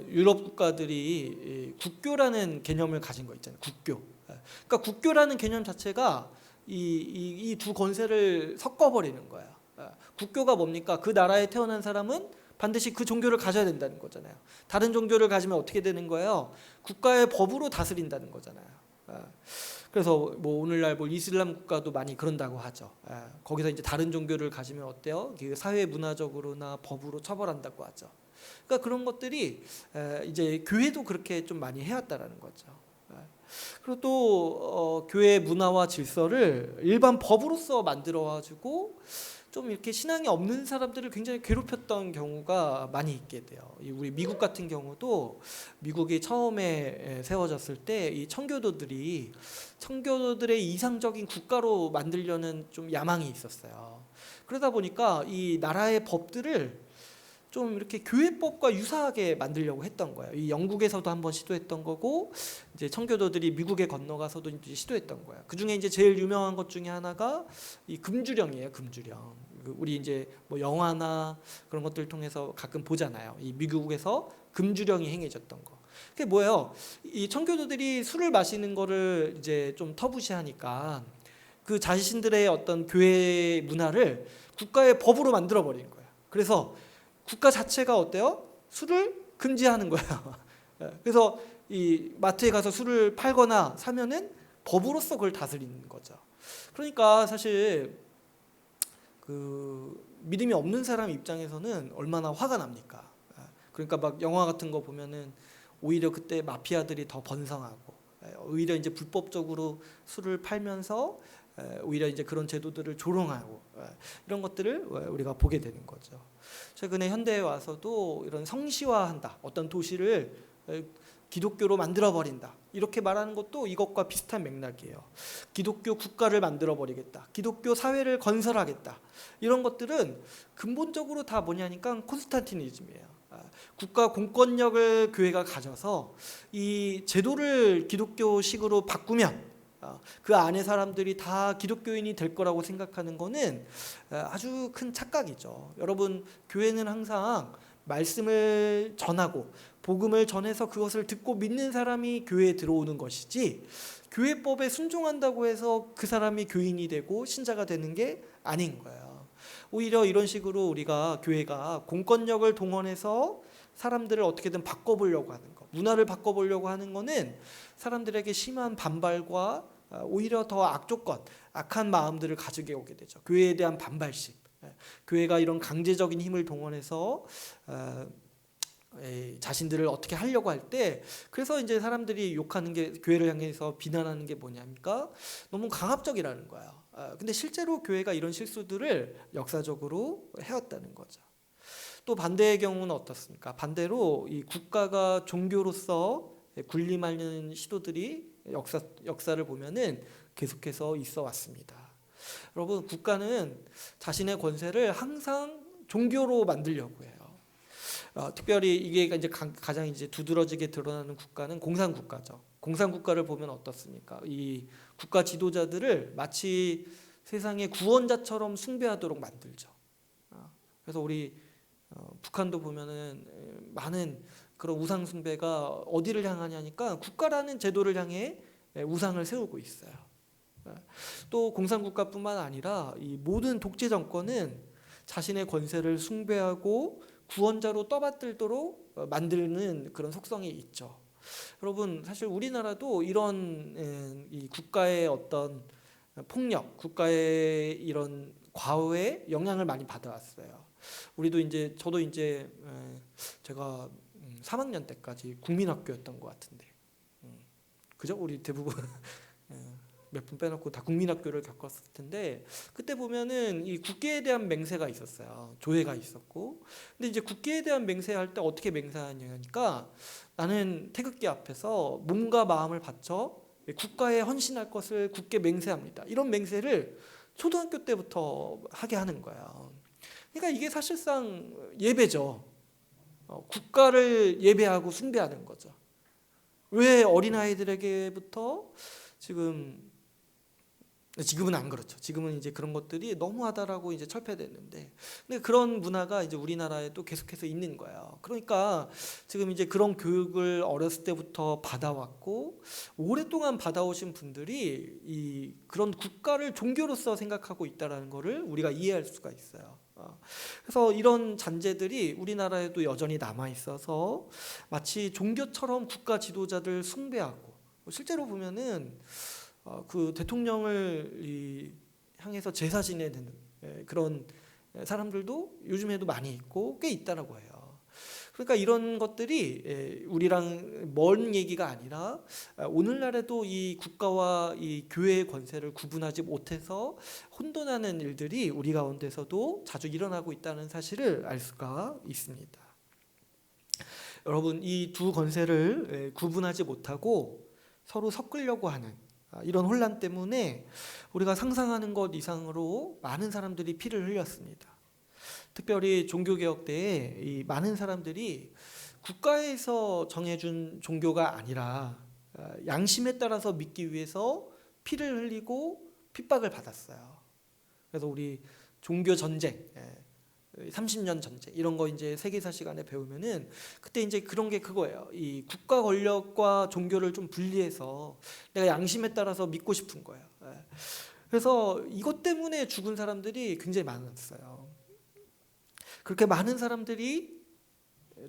유럽 국가들이 국교라는 개념을 가진 거 있잖아요. 국교. 그러니까 국교라는 개념 자체가 이 두 권세를 섞어버리는 거예요. 국교가 뭡니까? 그 나라에 태어난 사람은 반드시 그 종교를 가져야 된다는 거잖아요. 다른 종교를 가지면 어떻게 되는 거예요? 국가의 법으로 다스린다는 거잖아요. 그래서 뭐 오늘날 뭐 이슬람 국가도 많이 그런다고 하죠. 거기서 이제 다른 종교를 가지면 어때요? 사회 문화적으로나 법으로 처벌한다고 하죠. 그러니까 그런 것들이 이제 교회도 그렇게 좀 많이 해왔다라는 거죠. 그리고 또 교회의 문화와 질서를 일반 법으로서 만들어가지고 좀 이렇게 신앙이 없는 사람들을 굉장히 괴롭혔던 경우가 많이 있게 돼요. 우리 미국 같은 경우도 미국이 처음에 세워졌을 때 이 청교도들의 이상적인 국가로 만들려는 좀 야망이 있었어요. 그러다 보니까 이 나라의 법들을 좀 이렇게 교회법과 유사하게 만들려고 했던 거예요. 이 영국에서도 한번 시도했던 거고, 이제 청교도들이 미국에 건너가서도 이제 시도했던 거예요. 그 중에 이제 제일 유명한 것 중에 하나가 이 금주령이에요. 금주령. 우리 이제 뭐 영화나 그런 것들을 통해서 가끔 보잖아요. 이 미국에서 금주령이 행해졌던 거. 그게 뭐예요? 이 청교도들이 술을 마시는 거를 이제 좀 터부시하니까 그 자신들의 어떤 교회 문화를 국가의 법으로 만들어 버린 거예요. 그래서 국가 자체가 어때요? 술을 금지하는 거예요. 그래서 이 마트에 가서 술을 팔거나 사면은 법으로서 그걸 다스리는 거죠. 그러니까 사실 그 믿음이 없는 사람 입장에서는 얼마나 화가 납니까? 그러니까 막 영화 같은 거 보면은 오히려 그때 마피아들이 더 번성하고, 오히려 이제 불법적으로 술을 팔면서 오히려 이제 그런 제도들을 조롱하고, 이런 것들을 우리가 보게 되는 거죠. 최근에 현대에 와서도 이런 성시화한다, 어떤 도시를 기독교로 만들어 버린다, 이렇게 말하는 것도 이것과 비슷한 맥락이에요. 기독교 국가를 만들어 버리겠다, 기독교 사회를 건설하겠다, 이런 것들은 근본적으로 다 뭐냐니까 콘스탄티니즘이에요. 국가 공권력을 교회가 가져서 이 제도를 기독교식으로 바꾸면 그 안에 사람들이 다 기독교인이 될 거라고 생각하는 거는 아주 큰 착각이죠. 여러분, 교회는 항상 말씀을 전하고 복음을 전해서 그것을 듣고 믿는 사람이 교회에 들어오는 것이지, 교회법에 순종한다고 해서 그 사람이 교인이 되고 신자가 되는 게 아닌 거예요. 오히려 이런 식으로 우리가 교회가 공권력을 동원해서 사람들을 어떻게든 바꿔보려고 하는 거, 문화를 바꿔보려고 하는 거는 사람들에게 심한 반발과 오히려 더 악조건, 악한 마음들을 가지게 오게 되죠. 교회에 대한 반발심, 교회가 이런 강제적인 힘을 동원해서 자신들을 어떻게 하려고 할 때, 그래서 이제 사람들이 욕하는 게, 교회를 향해서 비난하는 게 뭐냐니까 너무 강압적이라는 거예요. 근데 실제로 교회가 이런 실수들을 역사적으로 해왔다는 거죠. 또 반대의 경우는 어떻습니까? 반대로 이 국가가 종교로서 군림하는 시도들이 역사를 보면은 계속해서 있어 왔습니다. 여러분, 국가는 자신의 권세를 항상 종교로 만들려고 해요. 특별히 이게 이제 가장 이제 두드러지게 드러나는 국가는 공산국가죠. 공산국가를 보면 어떻습니까? 이 국가 지도자들을 마치 세상의 구원자처럼 숭배하도록 만들죠. 그래서 우리 북한도 보면은 많은 그런 우상 숭배가 어디를 향하냐니까 국가라는 제도를 향해 우상을 세우고 있어요. 또 공산국가뿐만 아니라 이 모든 독재 정권은 자신의 권세를 숭배하고 구원자로 떠받들도록 만드는 그런 속성이 있죠. 여러분, 사실 우리나라도 이런 이 국가의 어떤 폭력, 국가의 이런 과오에 영향을 많이 받아왔어요. 우리도 이제, 저도 이제 제가 3학년 때까지 국민학교였던 것 같은데, 그죠? 우리 대부분 몇 분 빼놓고 다 국민학교를 겪었을 텐데, 그때 보면은 이 국기에 대한 맹세가 있었어요. 조회가 있었고. 근데 이제 국기에 대한 맹세할 때 어떻게 맹세하냐니까, 나는 태극기 앞에서 몸과 마음을 바쳐 국가에 헌신할 것을 굳게 맹세합니다, 이런 맹세를 초등학교 때부터 하게 하는 거예요. 그러니까 이게 사실상 예배죠. 국가를 예배하고 숭배하는 거죠. 왜 어린아이들에게부터 지금은 안 그렇죠. 지금은 이제 그런 것들이 너무하다라고 이제 철폐됐는데, 근데 그런 문화가 이제 우리나라에도 계속해서 있는 거예요. 그러니까 지금 이제 그런 교육을 어렸을 때부터 받아왔고 오랫동안 받아오신 분들이 이 그런 국가를 종교로서 생각하고 있다라는 거를 우리가 이해할 수가 있어요. 그래서 이런 잔재들이 우리나라에도 여전히 남아 있어서 마치 종교처럼 국가 지도자들 숭배하고, 실제로 보면은 그 대통령을 향해서 제사 지내는 그런 사람들도 요즘에도 많이 있고 꽤 있다라고 해요. 그러니까 이런 것들이 우리랑 먼 얘기가 아니라 오늘날에도 이 국가와 이 교회의 권세를 구분하지 못해서 혼돈하는 일들이 우리 가운데서도 자주 일어나고 있다는 사실을 알 수가 있습니다. 여러분, 이 두 권세를 구분하지 못하고 서로 섞으려고 하는 이런 혼란 때문에 우리가 상상하는 것 이상으로 많은 사람들이 피를 흘렸습니다. 특별히 종교개혁 때에 이 많은 사람들이 국가에서 정해준 종교가 아니라 양심에 따라서 믿기 위해서 피를 흘리고 핍박을 받았어요. 그래서 우리 종교 전쟁, 30년 전쟁 이런 거 이제 세계사 시간에 배우면은 그때 이제 그런 게 그거예요. 이 국가 권력과 종교를 좀 분리해서 내가 양심에 따라서 믿고 싶은 거예요. 그래서 이것 때문에 죽은 사람들이 굉장히 많았어요. 그렇게 많은 사람들이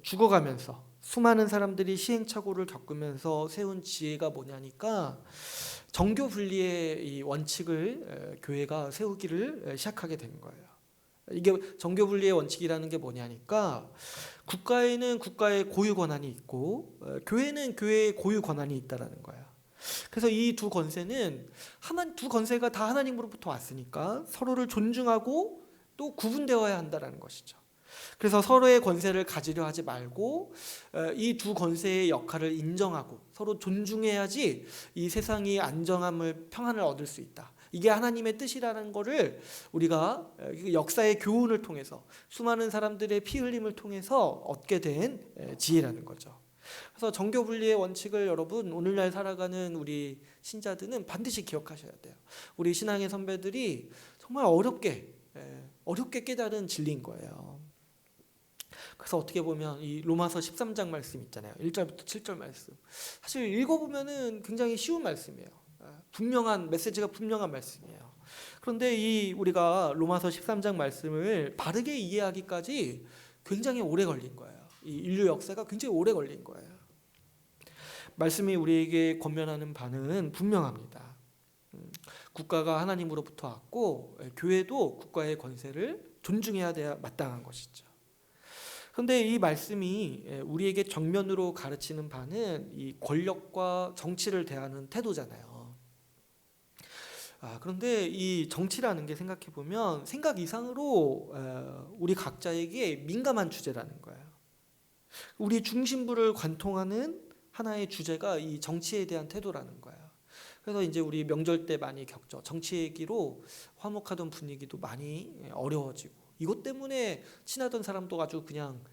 죽어가면서 수많은 사람들이 시행착오를 겪으면서 세운 지혜가 뭐냐니까 정교 분리의 이 원칙을 교회가 세우기를 시작하게 된 거예요. 이게 정교 분리의 원칙이라는 게 뭐냐니까 국가에는 국가의 고유 권한이 있고 교회는 교회의 고유 권한이 있다라는 거예요. 그래서 이 두 권세는 두 권세가 다 하나님으로부터 왔으니까 서로를 존중하고 또 구분되어야 한다라는 것이죠. 그래서 서로의 권세를 가지려 하지 말고 이 두 권세의 역할을 인정하고 서로 존중해야지 이 세상이 안정함을 평안을 얻을 수 있다. 이게 하나님의 뜻이라는 것을 우리가 역사의 교훈을 통해서 수많은 사람들의 피 흘림을 통해서 얻게 된 지혜라는 거죠. 그래서 정교 분리의 원칙을 여러분 오늘날 살아가는 우리 신자들은 반드시 기억하셔야 돼요. 우리 신앙의 선배들이 정말 어렵게 깨달은 진리인 거예요. 그래서 어떻게 보면 이 로마서 13장 말씀 있잖아요. 1절부터 7절 말씀. 사실 읽어보면은 굉장히 쉬운 말씀이에요. 분명한 메시지가 분명한 말씀이에요. 그런데 이 우리가 로마서 13장 말씀을 바르게 이해하기까지 굉장히 오래 걸린 거예요. 이 인류 역사가 굉장히 오래 걸린 거예요. 말씀이 우리에게 권면하는 바는 분명합니다. 국가가 하나님으로부터 왔고 교회도 국가의 권세를 존중해야 마땅한 것이죠. 그런데 이 말씀이 우리에게 정면으로 가르치는 바는 이 권력과 정치를 대하는 태도잖아요. 그런데 이 정치라는 게 생각해 보면 생각 이상으로 우리 각자에게 민감한 주제라는 거예요. 우리 중심부를 관통하는 하나의 주제가 이 정치에 대한 태도라는 거예요. 그래서 이제 우리 명절 때 많이 겪죠. 정치 얘기로 화목하던 분위기도 많이 어려워지고 이것 때문에 친하던 사람도 아주 그냥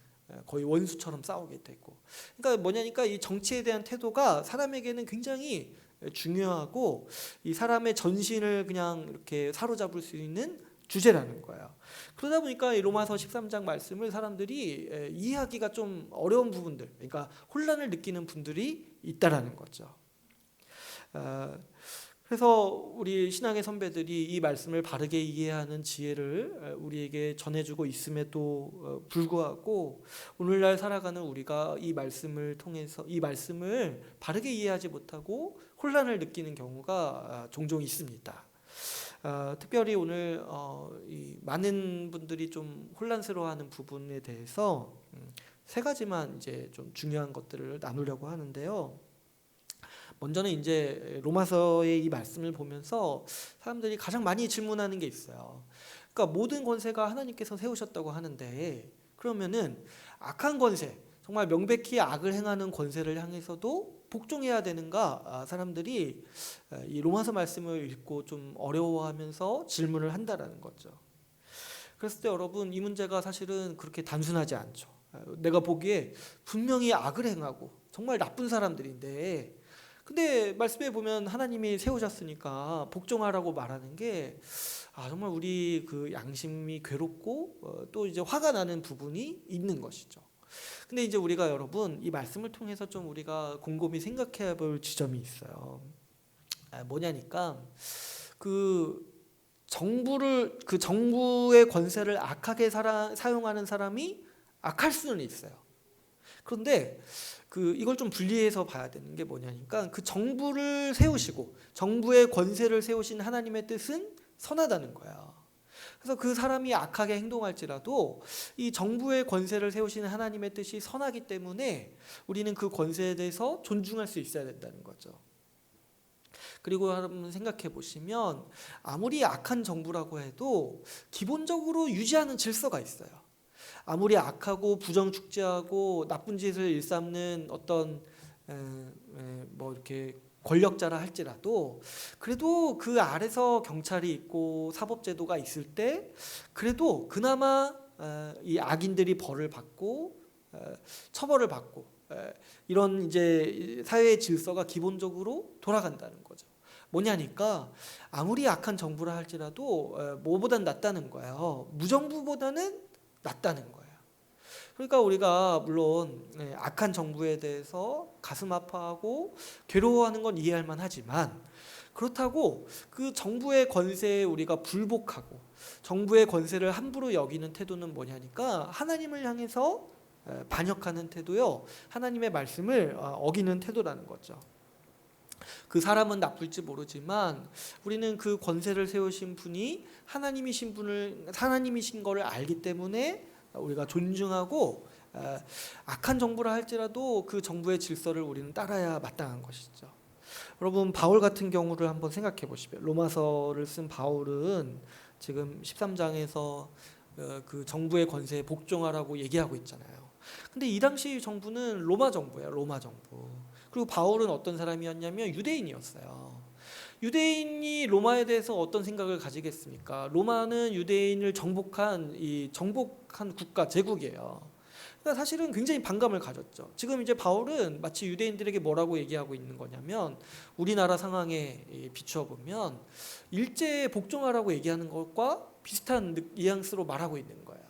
거의 원수처럼 싸우게 되고. 그러니까 뭐냐니까 이 정치에 대한 태도가 사람에게는 굉장히 중요하고 이 사람의 전신을 그냥 이렇게 사로잡을 수 있는 주제라는 거예요. 그러다 보니까 이 로마서 13장 말씀을 사람들이 이해하기가 좀 어려운 부분들, 그러니까 혼란을 느끼는 분들이 있다라는 거죠. 그래서 우리 신앙의 선배들이 이 말씀을 바르게 이해하는 지혜를 우리에게 전해주고 있음에도 불구하고 오늘날 살아가는 우리가 이 말씀을 통해서 이 말씀을 바르게 이해하지 못하고 혼란을 느끼는 경우가 종종 있습니다. 특별히 오늘 이 많은 분들이 좀 혼란스러워하는 부분에 대해서 세 가지만 이제 좀 중요한 것들을 나누려고 하는데요. 먼저는 이제 로마서의 이 말씀을 보면서 사람들이 가장 많이 질문하는 게 있어요. 그러니까 모든 권세가 하나님께서 세우셨다고 하는데 그러면은 악한 권세, 정말 명백히 악을 행하는 권세를 향해서도 복종해야 되는가? 사람들이 이 로마서 말씀을 읽고 좀 어려워하면서 질문을 한다라는 거죠. 그랬을 때 여러분 이 문제가 사실은 그렇게 단순하지 않죠. 내가 보기에 분명히 악을 행하고 정말 나쁜 사람들인데 근데 말씀에 보면 하나님이 세우셨으니까 복종하라고 말하는 게 정말 우리 그 양심이 괴롭고 또 이제 화가 나는 부분이 있는 것이죠. 근데 이제 우리가 여러분 이 말씀을 통해서 좀 우리가 곰곰이 생각해 볼 지점이 있어요. 뭐냐니까 그 정부의 권세를 악하게 사용하는 사람이 악할 수는 있어요. 그런데 이걸 좀 분리해서 봐야 되는 게 뭐냐니까 그 정부를 세우시고 정부의 권세를 세우신 하나님의 뜻은 선하다는 거야. 그래서 그 사람이 악하게 행동할지라도 이 정부의 권세를 세우시는 하나님의 뜻이 선하기 때문에 우리는 그 권세에 대해서 존중할 수 있어야 된다는 거죠. 그리고 여러분 생각해 보시면 아무리 악한 정부라고 해도 기본적으로 유지하는 질서가 있어요. 아무리 악하고 부정축제하고 나쁜 짓을 일삼는 어떤 뭐 이렇게 권력자라 할지라도 그래도 그 아래서 경찰이 있고 사법제도가 있을 때 그래도 그나마 이 악인들이 벌을 받고 처벌을 받고 이런 이제 사회의 질서가 기본적으로 돌아간다는 거죠. 뭐냐니까 아무리 악한 정부라 할지라도 뭐보단 낫다는 거예요. 무정부보다는 낫다는 거예요. 그러니까 우리가 물론 악한 정부에 대해서 가슴 아파하고 괴로워하는 건 이해할 만하지만 그렇다고 그 정부의 권세에 우리가 불복하고 정부의 권세를 함부로 여기는 태도는 뭐냐니까 하나님을 향해서 반역하는 태도요. 하나님의 말씀을 어기는 태도라는 거죠. 그 사람은 나쁠지 모르지만 우리는 그 권세를 세우신 분이 하나님이신 거를 알기 때문에 우리가 존중하고 악한 정부라 할지라도 그 정부의 질서를 우리는 따라야 마땅한 것이죠. 여러분 바울 같은 경우를 한번 생각해 보시면 로마서를 쓴 바울은 지금 13장에서 그 정부의 권세에 복종하라고 얘기하고 있잖아요. 근데 이 당시 정부는 로마 정부예요. 로마 정부. 그리고 바울은 어떤 사람이었냐면 유대인이었어요. 유대인이 로마에 대해서 어떤 생각을 가지겠습니까? 로마는 유대인을 정복한 국가 제국이에요. 그러니까 사실은 굉장히 반감을 가졌죠. 지금 이제 바울은 마치 유대인들에게 뭐라고 얘기하고 있는 거냐면 우리나라 상황에 비추어 보면 일제에 복종하라고 얘기하는 것과 비슷한 뉘앙스로 말하고 있는 거예요.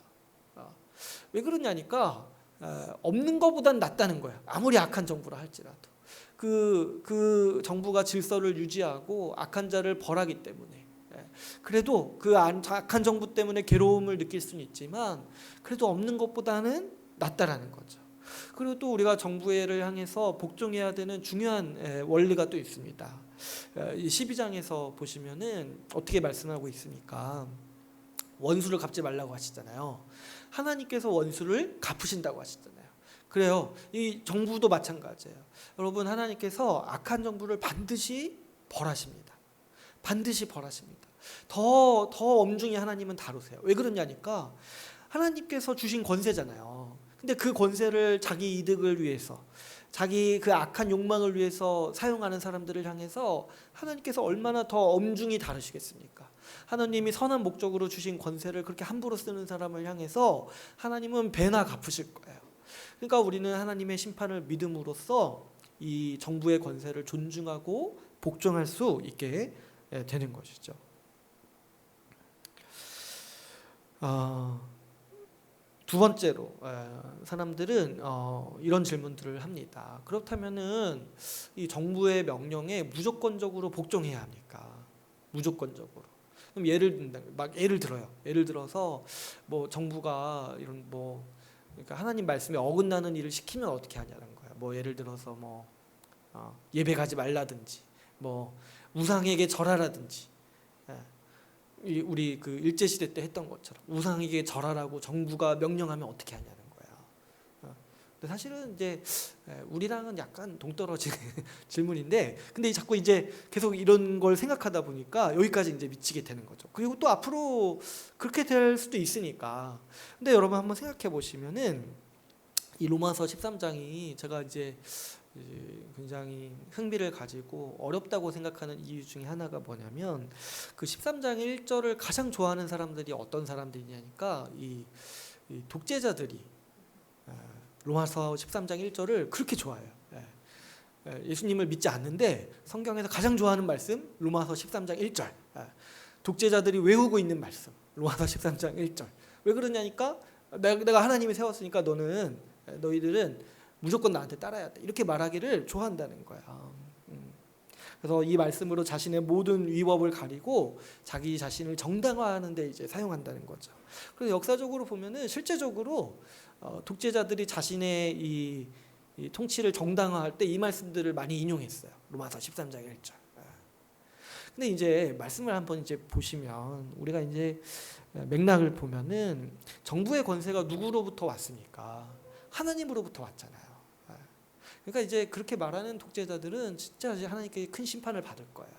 왜 그러냐니까 없는 것보단 낫다는 거예요. 아무리 악한 정부라 할지라도. 그 정부가 질서를 유지하고 악한 자를 벌하기 때문에 그래도 그 악한 정부 때문에 괴로움을 느낄 수는 있지만 그래도 없는 것보다는 낫다라는 거죠. 그리고 또 우리가 정부를 향해서 복종해야 되는 중요한 원리가 또 있습니다. 12장에서 보시면은 어떻게 말씀하고 있습니까? 원수를 갚지 말라고 하시잖아요. 하나님께서 원수를 갚으신다고 하시잖아요. 그래요. 이 정부도 마찬가지예요. 여러분 하나님께서 악한 정부를 반드시 벌하십니다. 반드시 벌하십니다. 더 엄중히 하나님은 다루세요. 왜 그러냐니까 하나님께서 주신 권세잖아요. 근데 그 권세를 자기 이득을 위해서 자기 그 악한 욕망을 위해서 사용하는 사람들을 향해서 하나님께서 얼마나 더 엄중히 다루시겠습니까? 하나님이 선한 목적으로 주신 권세를 그렇게 함부로 쓰는 사람을 향해서 하나님은 배나 갚으실 거예요. 그러니까 우리는 하나님의 심판을 믿음으로써 이 정부의 권세를 존중하고 복종할 수 있게 되는 것이죠. 두 번째로 사람들은 이런 질문들을 합니다. 그렇다면은 이 정부의 명령에 무조건적으로 복종해야 합니까? 무조건적으로. 그럼 예를 들어요. 예를 들어서 뭐 정부가 이런 그러니까 하나님 말씀에 어긋나는 일을 시키면 어떻게 하냐는 거예요. 뭐 예를 들어서 예배 가지 말라든지 우상에게 절하라든지 우리 그 일제 시대 때 했던 것처럼 우상에게 절하라고 정부가 명령하면 어떻게 하냐는 거예요. 근데 사실은 이제 우리랑은 약간 동떨어지는 질문인데 근데 자꾸 이제 계속 이런 걸 생각하다 보니까 여기까지 이제 미치게 되는 거죠. 그리고 또 앞으로 그렇게 될 수도 있으니까. 근데 여러분 한번 생각해 보시면은 이 로마서 13장이 제가 이제 굉장히 흥미를 가지고 어렵다고 생각하는 이유 중에 하나가 뭐냐면 그 13장 1절을 가장 좋아하는 사람들이 어떤 사람들이냐니까 이 독재자들이 로마서 13장 1절을 그렇게 좋아해요. 예수님을 믿지 않는데 성경에서 가장 좋아하는 말씀 로마서 13장 1절. 독재자들이 외우고 있는 말씀 로마서 13장 1절. 왜 그러냐니까 내가 하나님이 세웠으니까 너희들은 무조건 나한테 따라야 돼. 이렇게 말하기를 좋아한다는 거야. 그래서 이 말씀으로 자신의 모든 위법을 가리고 자기 자신을 정당화하는 데 이제 사용한다는 거죠. 그래서 역사적으로 보면은 실제적으로 독재자들이 자신의 이 통치를 정당화할 때 이 말씀들을 많이 인용했어요. 로마서 13장 1절. 근데 이제 말씀을 한번 이제 보시면 우리가 이제 맥락을 보면은 정부의 권세가 누구로부터 왔습니까? 하나님으로부터 왔잖아요. 그러니까 이제 그렇게 말하는 독재자들은 진짜 이제 하나님께 큰 심판을 받을 거예요.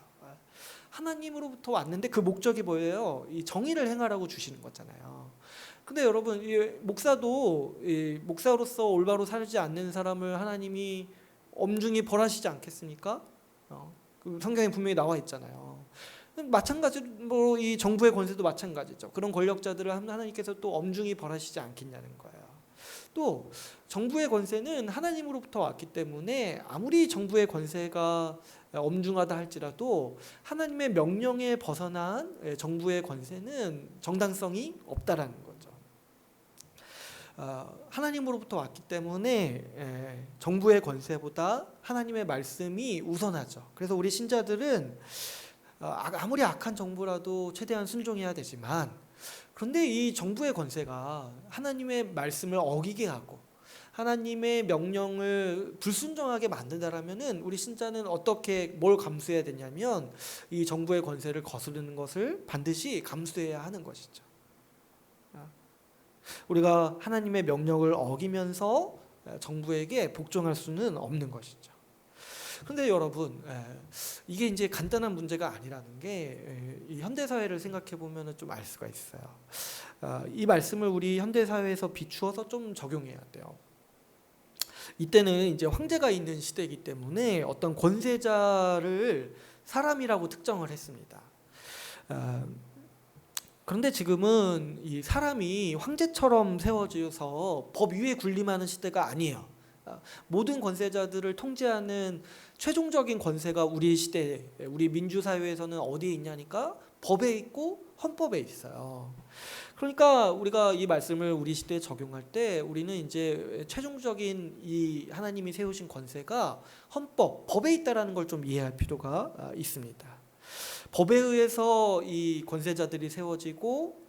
하나님으로부터 왔는데 그 목적이 뭐예요? 이 정의를 행하라고 주시는 거잖아요. 근데 여러분, 이 목사도 이 목사로서 올바로 살지 않는 사람을 하나님이 엄중히 벌하시지 않겠습니까? 그 성경에 분명히 나와 있잖아요. 마찬가지로 이 정부의 권세도 마찬가지죠. 그런 권력자들을 하나님께서 또 엄중히 벌하시지 않겠냐는 거예요. 또 정부의 권세는 하나님으로부터 왔기 때문에 아무리 정부의 권세가 엄중하다 할지라도 하나님의 명령에 벗어난 정부의 권세는 정당성이 없다라는 거죠. 하나님으로부터 왔기 때문에 정부의 권세보다 하나님의 말씀이 우선하죠. 그래서 우리 신자들은 아무리 악한 정부라도 최대한 순종해야 되지만, 그런데 이 정부의 권세가 하나님의 말씀을 어기게 하고 하나님의 명령을 불순종하게 만든다라면은 우리 신자는 어떻게 뭘 감수해야 되냐면 이 정부의 권세를 거스르는 것을 반드시 감수해야 하는 것이죠. 우리가 하나님의 명령을 어기면서 정부에게 복종할 수는 없는 것이죠. 그런데 여러분, 이게 이제 간단한 문제가 아니라는 게 이 현대 사회를 생각해 보면 좀 알 수가 있어요. 이 말씀을 우리 현대 사회에서 비추어서 좀 적용해야 돼요. 이때는 이제 황제가 있는 시대이기 때문에 어떤 권세자를 사람이라고 특정을 했습니다. 그런데 지금은 이 사람이 황제처럼 세워져서 법 위에 군림하는 시대가 아니에요. 모든 권세자들을 통제하는 최종적인 권세가 우리 시대, 우리 민주사회에서는 어디에 있냐니까 법에 있고 헌법에 있어요. 그러니까 우리가 이 말씀을 우리 시대에 적용할 때 우리는 이제 최종적인 이 하나님이 세우신 권세가 헌법, 법에 있다라는 걸 좀 이해할 필요가 있습니다. 법에 의해서 이 권세자들이 세워지고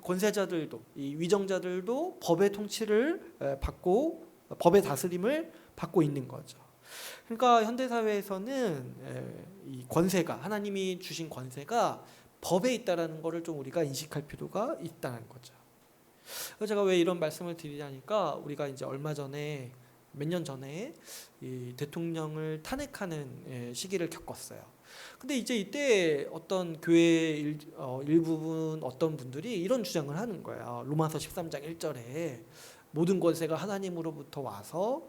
권세자들도, 이 위정자들도 법의 통치를 받고 법의 다스림을 받고 있는 거죠. 그러니까 현대 사회에서는 이 권세가, 하나님이 주신 권세가 법에 있다라는 것을 좀 우리가 인식할 필요가 있다는 거죠. 제가 왜 이런 말씀을 드리냐니까 우리가 이제 얼마 전에, 몇 년 전에 이 대통령을 탄핵하는 시기를 겪었어요. 근데 이제 이때 어떤 교회 일부분 어떤 분들이 이런 주장을 하는 거예요. 로마서 13장 1절에 모든 권세가 하나님으로부터 와서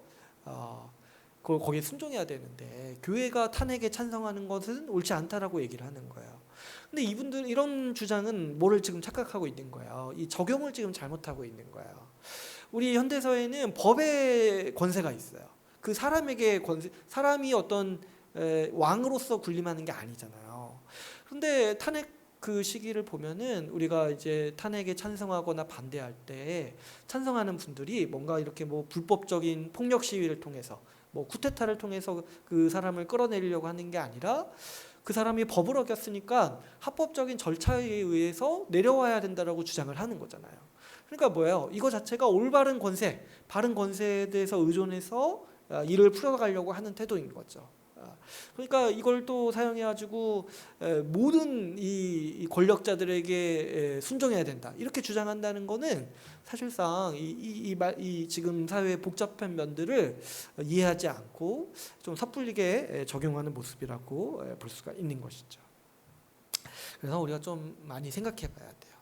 그걸 거기에 순종해야 되는데 교회가 탄핵에 찬성하는 것은 옳지 않다라고 얘기를 하는 거예요. 근데 이분들 이런 주장은 뭐를 지금 착각하고 있는 거예요. 이 적용을 지금 잘못하고 있는 거예요. 우리 현대사회는 법의 권세가 있어요. 그 사람에게 사람이 어떤 왕으로서 군림하는 게 아니잖아요. 그런데 탄핵 그 시기를 보면은 우리가 이제 탄핵에 찬성하거나 반대할 때 찬성하는 분들이 뭔가 이렇게 뭐 불법적인 폭력 시위를 통해서 뭐 쿠데타를 통해서 그 사람을 끌어내리려고 하는 게 아니라 그 사람이 법을 어겼으니까 합법적인 절차에 의해서 내려와야 된다라고 주장을 하는 거잖아요. 그러니까 뭐예요? 이거 자체가 올바른 권세, 바른 권세에 대해서 의존해서 일을 풀어가려고 하는 태도인 거죠. 그러니까 이걸 또 사용해가지고 모든 이 권력자들에게 순종해야 된다 이렇게 주장한다는 거는 사실상 이 지금 사회의 복잡한 면들을 이해하지 않고 좀 섣불리게 적용하는 모습이라고 볼 수가 있는 것이죠. 그래서 우리가 좀 많이 생각해봐야 돼요.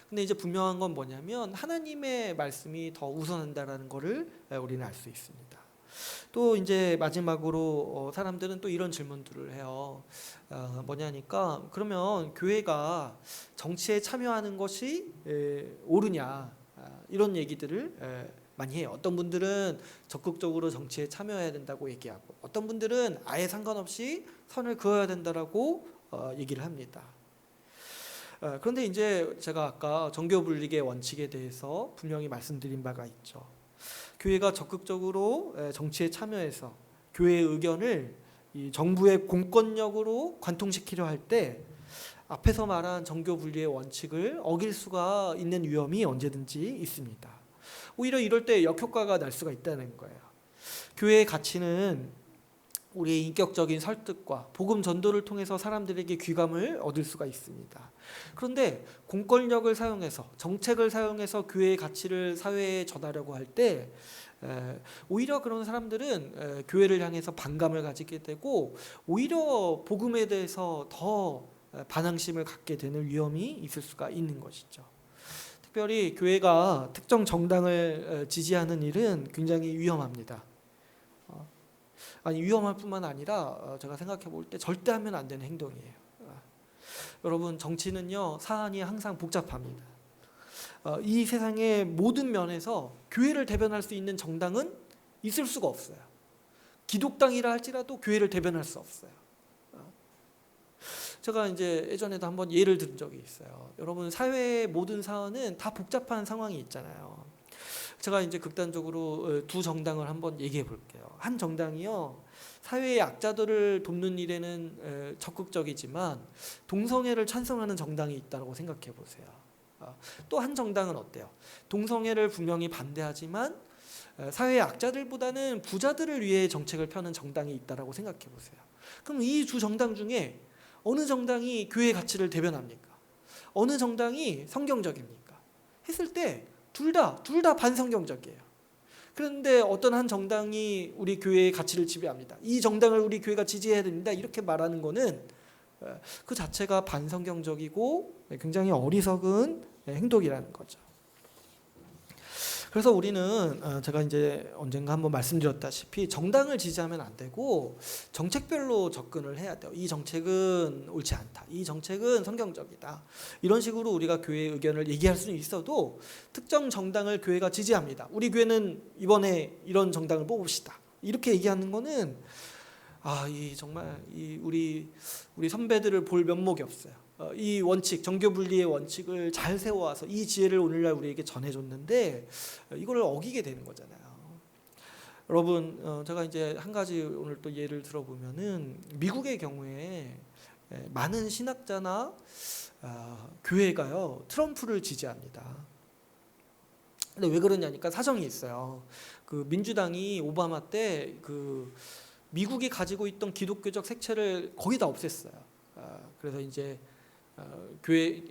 근데 이제 분명한 건 뭐냐면 하나님의 말씀이 더 우선한다라는 것을 우리는 알 수 있습니다. 또 이제 마지막으로 사람들은 또 이런 질문들을 해요. 뭐냐니까 그러면 교회가 정치에 참여하는 것이 옳으냐 이런 얘기들을 많이 해요. 어떤 분들은 적극적으로 정치에 참여해야 된다고 얘기하고 어떤 분들은 아예 상관없이 선을 그어야 된다라고 얘기를 합니다. 그런데 이제 제가 아까 정교 분립의 원칙에 대해서 분명히 말씀드린 바가 있죠. 교회가 적극적으로 정치에 참여해서 교회의 의견을 이 정부의 공권력으로 관통시키려 할 때 앞에서 말한 정교 분리의 원칙을 어길 수가 있는 위험이 언제든지 있습니다. 오히려 이럴 때 역효과가 날 수가 있다는 거예요. 교회의 가치는 우리의 인격적인 설득과 복음 전도를 통해서 사람들에게 귀감을 얻을 수가 있습니다. 그런데 공권력을 사용해서 정책을 사용해서 교회의 가치를 사회에 전하려고 할 때 오히려 그런 사람들은 교회를 향해서 반감을 가지게 되고 오히려 복음에 대해서 더 반항심을 갖게 되는 위험이 있을 수가 있는 것이죠. 특별히 교회가 특정 정당을 지지하는 일은 굉장히 위험합니다. 아니 위험할 뿐만 아니라 제가 생각해 볼 때 절대 하면 안 되는 행동이에요. 여러분 정치는요 사안이 항상 복잡합니다. 이 세상의 모든 면에서 교회를 대변할 수 있는 정당은 있을 수가 없어요. 기독당이라 할지라도 교회를 대변할 수 없어요. 제가 이제 예전에도 한번 예를 들은 적이 있어요. 여러분 사회의 모든 사안은 다 복잡한 상황이 있잖아요. 제가 이제 극단적으로 두 정당을 한번 얘기해 볼게요. 한 정당이요 사회의 약자들을 돕는 일에는 적극적이지만 동성애를 찬성하는 정당이 있다고 생각해 보세요. 또 한 정당은 어때요? 동성애를 분명히 반대하지만 사회의 약자들보다는 부자들을 위해 정책을 펴는 정당이 있다고 생각해 보세요. 그럼 이 두 정당 중에 어느 정당이 교회의 가치를 대변합니까? 어느 정당이 성경적입니까? 했을 때 둘 다 반성경적이에요. 그런데 어떤 한 정당이 우리 교회의 가치를 지배합니다. 이 정당을 우리 교회가 지지해야 됩니다. 이렇게 말하는 거는 그 자체가 반성경적이고 굉장히 어리석은 행동이라는 거죠. 그래서 우리는 제가 이제 언젠가 한번 말씀드렸다시피 정당을 지지하면 안 되고 정책별로 접근을 해야 돼요. 이 정책은 옳지 않다. 이 정책은 성경적이다. 이런 식으로 우리가 교회의 의견을 얘기할 수는 있어도 특정 정당을 교회가 지지합니다. 우리 교회는 이번에 이런 정당을 뽑읍시다. 이렇게 얘기하는 거는 이 정말 우리 선배들을 볼 면목이 없어요. 이 원칙, 정교 분리의 원칙을 잘 세워와서 이 지혜를 오늘날 우리에게 전해줬는데 이걸 어기게 되는 거잖아요. 여러분, 제가 이제 한 가지 오늘 또 예를 들어보면은 미국의 경우에 많은 신학자나 교회가요 트럼프를 지지합니다. 근데 왜 그러냐니까 사정이 있어요. 그 민주당이 오바마 때 그 미국이 가지고 있던 기독교적 색채를 거의 다 없앴어요. 그래서 이제 교회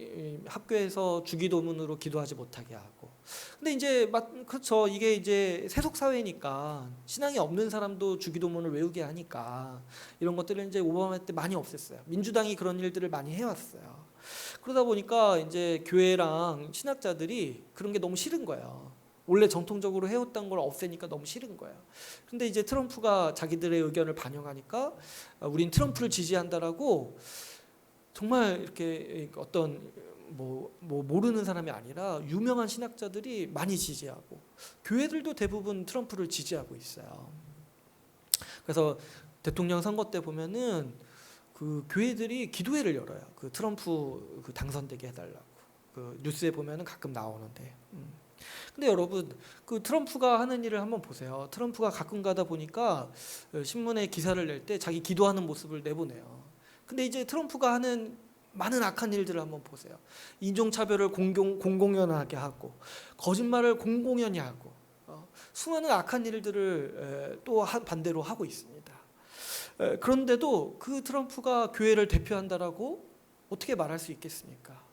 학교에서 주기도문으로 기도하지 못하게 하고. 근데 이제 그렇죠. 이게 이제 세속 사회니까 신앙이 없는 사람도 주기도문을 외우게 하니까 이런 것들을 이제 오바마 때 많이 없앴어요. 민주당이 그런 일들을 많이 해왔어요. 그러다 보니까 이제 교회랑 신학자들이 그런 게 너무 싫은 거예요. 원래 정통적으로 해왔던 걸 없애니까 너무 싫은 거예요. 근데 이제 트럼프가 자기들의 의견을 반영하니까 우린 트럼프를 지지한다라고 정말 이렇게 어떤 뭐 모르는 사람이 아니라 유명한 신학자들이 많이 지지하고 교회들도 대부분 트럼프를 지지하고 있어요. 그래서 대통령 선거 때 보면은 그 교회들이 기도회를 열어요. 그 트럼프 그 당선되게 해달라고. 그 뉴스에 보면은 가끔 나오는데. 근데 여러분 그 트럼프가 하는 일을 한번 보세요. 트럼프가 가끔 가다 보니까 신문에 기사를 낼 때 자기 기도하는 모습을 내보내요. 근데 이제 트럼프가 하는 많은 악한 일들을 한번 보세요. 인종차별을 공공연하게 하고 거짓말을 공공연히 하고 수많은 악한 일들을 또 반대로 하고 있습니다. 그런데도 그 트럼프가 교회를 대표한다라고 어떻게 말할 수 있겠습니까?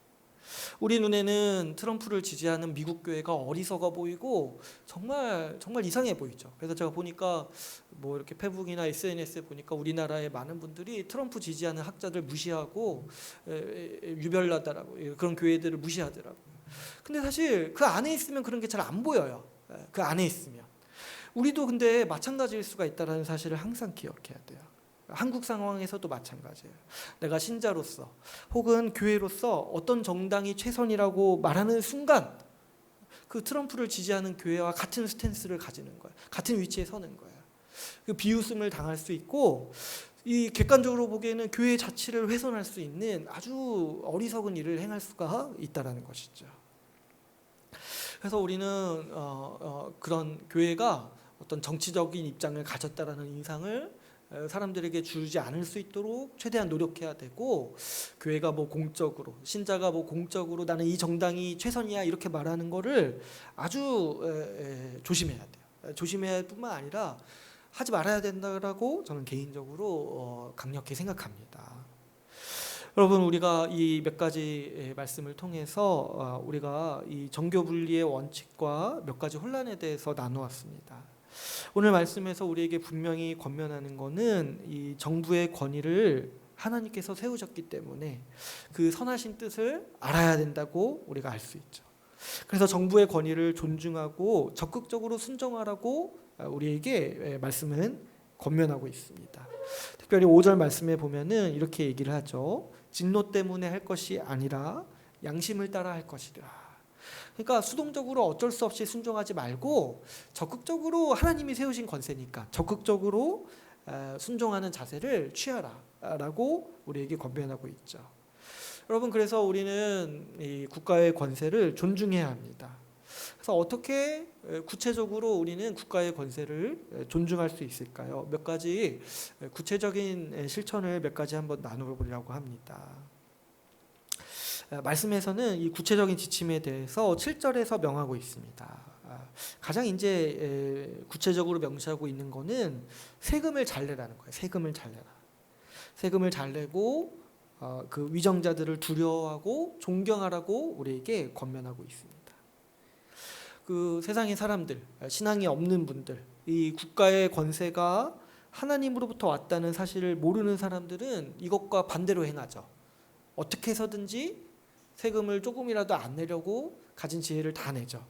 우리 눈에는 트럼프를 지지하는 미국 교회가 어리석어 보이고 정말 이상해 보이죠. 그래서 제가 보니까 뭐 이렇게 페북이나 SNS에 보니까 우리나라의 많은 분들이 트럼프 지지하는 학자들 무시하고 유별나다라고 그런 교회들을 무시하더라고요. 근데 사실 그 안에 있으면 그런 게 잘 안 보여요. 그 안에 있으면 우리도 근데 마찬가지일 수가 있다는 사실을 항상 기억해야 돼요. 한국 상황에서도 마찬가지예요. 내가 신자로서 혹은 교회로서 어떤 정당이 최선이라고 말하는 순간 그 트럼프를 지지하는 교회와 같은 스탠스를 가지는 거예요. 같은 위치에 서는 거예요. 그 비웃음을 당할 수 있고 이 객관적으로 보기에는 교회의 자치를 훼손할 수 있는 아주 어리석은 일을 행할 수가 있다는 것이죠. 그래서 우리는 그런 교회가 어떤 정치적인 입장을 가졌다라는 인상을 사람들에게 주지 않을 수 있도록 최대한 노력해야 되고 교회가 뭐 공적으로 신자가 뭐 공적으로 나는 이 정당이 최선이야 이렇게 말하는 거를 아주 조심해야 돼요. 조심해야 할 뿐만 아니라 하지 말아야 된다라고 저는 개인적으로 강력히 생각합니다. 여러분, 우리가 이 몇 가지 말씀을 통해서 우리가 이 정교 분리의 원칙과 몇 가지 혼란에 대해서 나누었습니다. 오늘 말씀에서 우리에게 분명히 권면하는 것은 이 정부의 권위를 하나님께서 세우셨기 때문에 그 선하신 뜻을 알아야 된다고 우리가 알 수 있죠. 그래서 정부의 권위를 존중하고 적극적으로 순종하라고 우리에게 말씀은 권면하고 있습니다. 특별히 5절 말씀에 보면은 이렇게 얘기를 하죠. 진노 때문에 할 것이 아니라 양심을 따라 할 것이라. 그러니까 수동적으로 어쩔 수 없이 순종하지 말고 적극적으로, 하나님이 세우신 권세니까 적극적으로 순종하는 자세를 취하라라고 우리에게 권면하고 있죠. 여러분, 그래서 우리는 이 국가의 권세를 존중해야 합니다. 그래서 어떻게 구체적으로 우리는 국가의 권세를 존중할 수 있을까요? 몇 가지 구체적인 실천을 몇 가지 한번 나눠보려고 합니다. 말씀에서는 이 구체적인 지침에 대해서 7절에서 명하고 있습니다. 가장 이제 구체적으로 명시하고 있는 거는 세금을 잘 내라는 거예요. 세금을 잘 내라. 세금을 잘 내고 그 위정자들을 두려워하고 존경하라고 우리에게 권면하고 있습니다. 그 세상의 사람들, 신앙이 없는 분들, 이 국가의 권세가 하나님으로부터 왔다는 사실을 모르는 사람들은 이것과 반대로 행하죠. 어떻게 해서든지 세금을 조금이라도 안 내려고 가진 지혜를 다 내죠.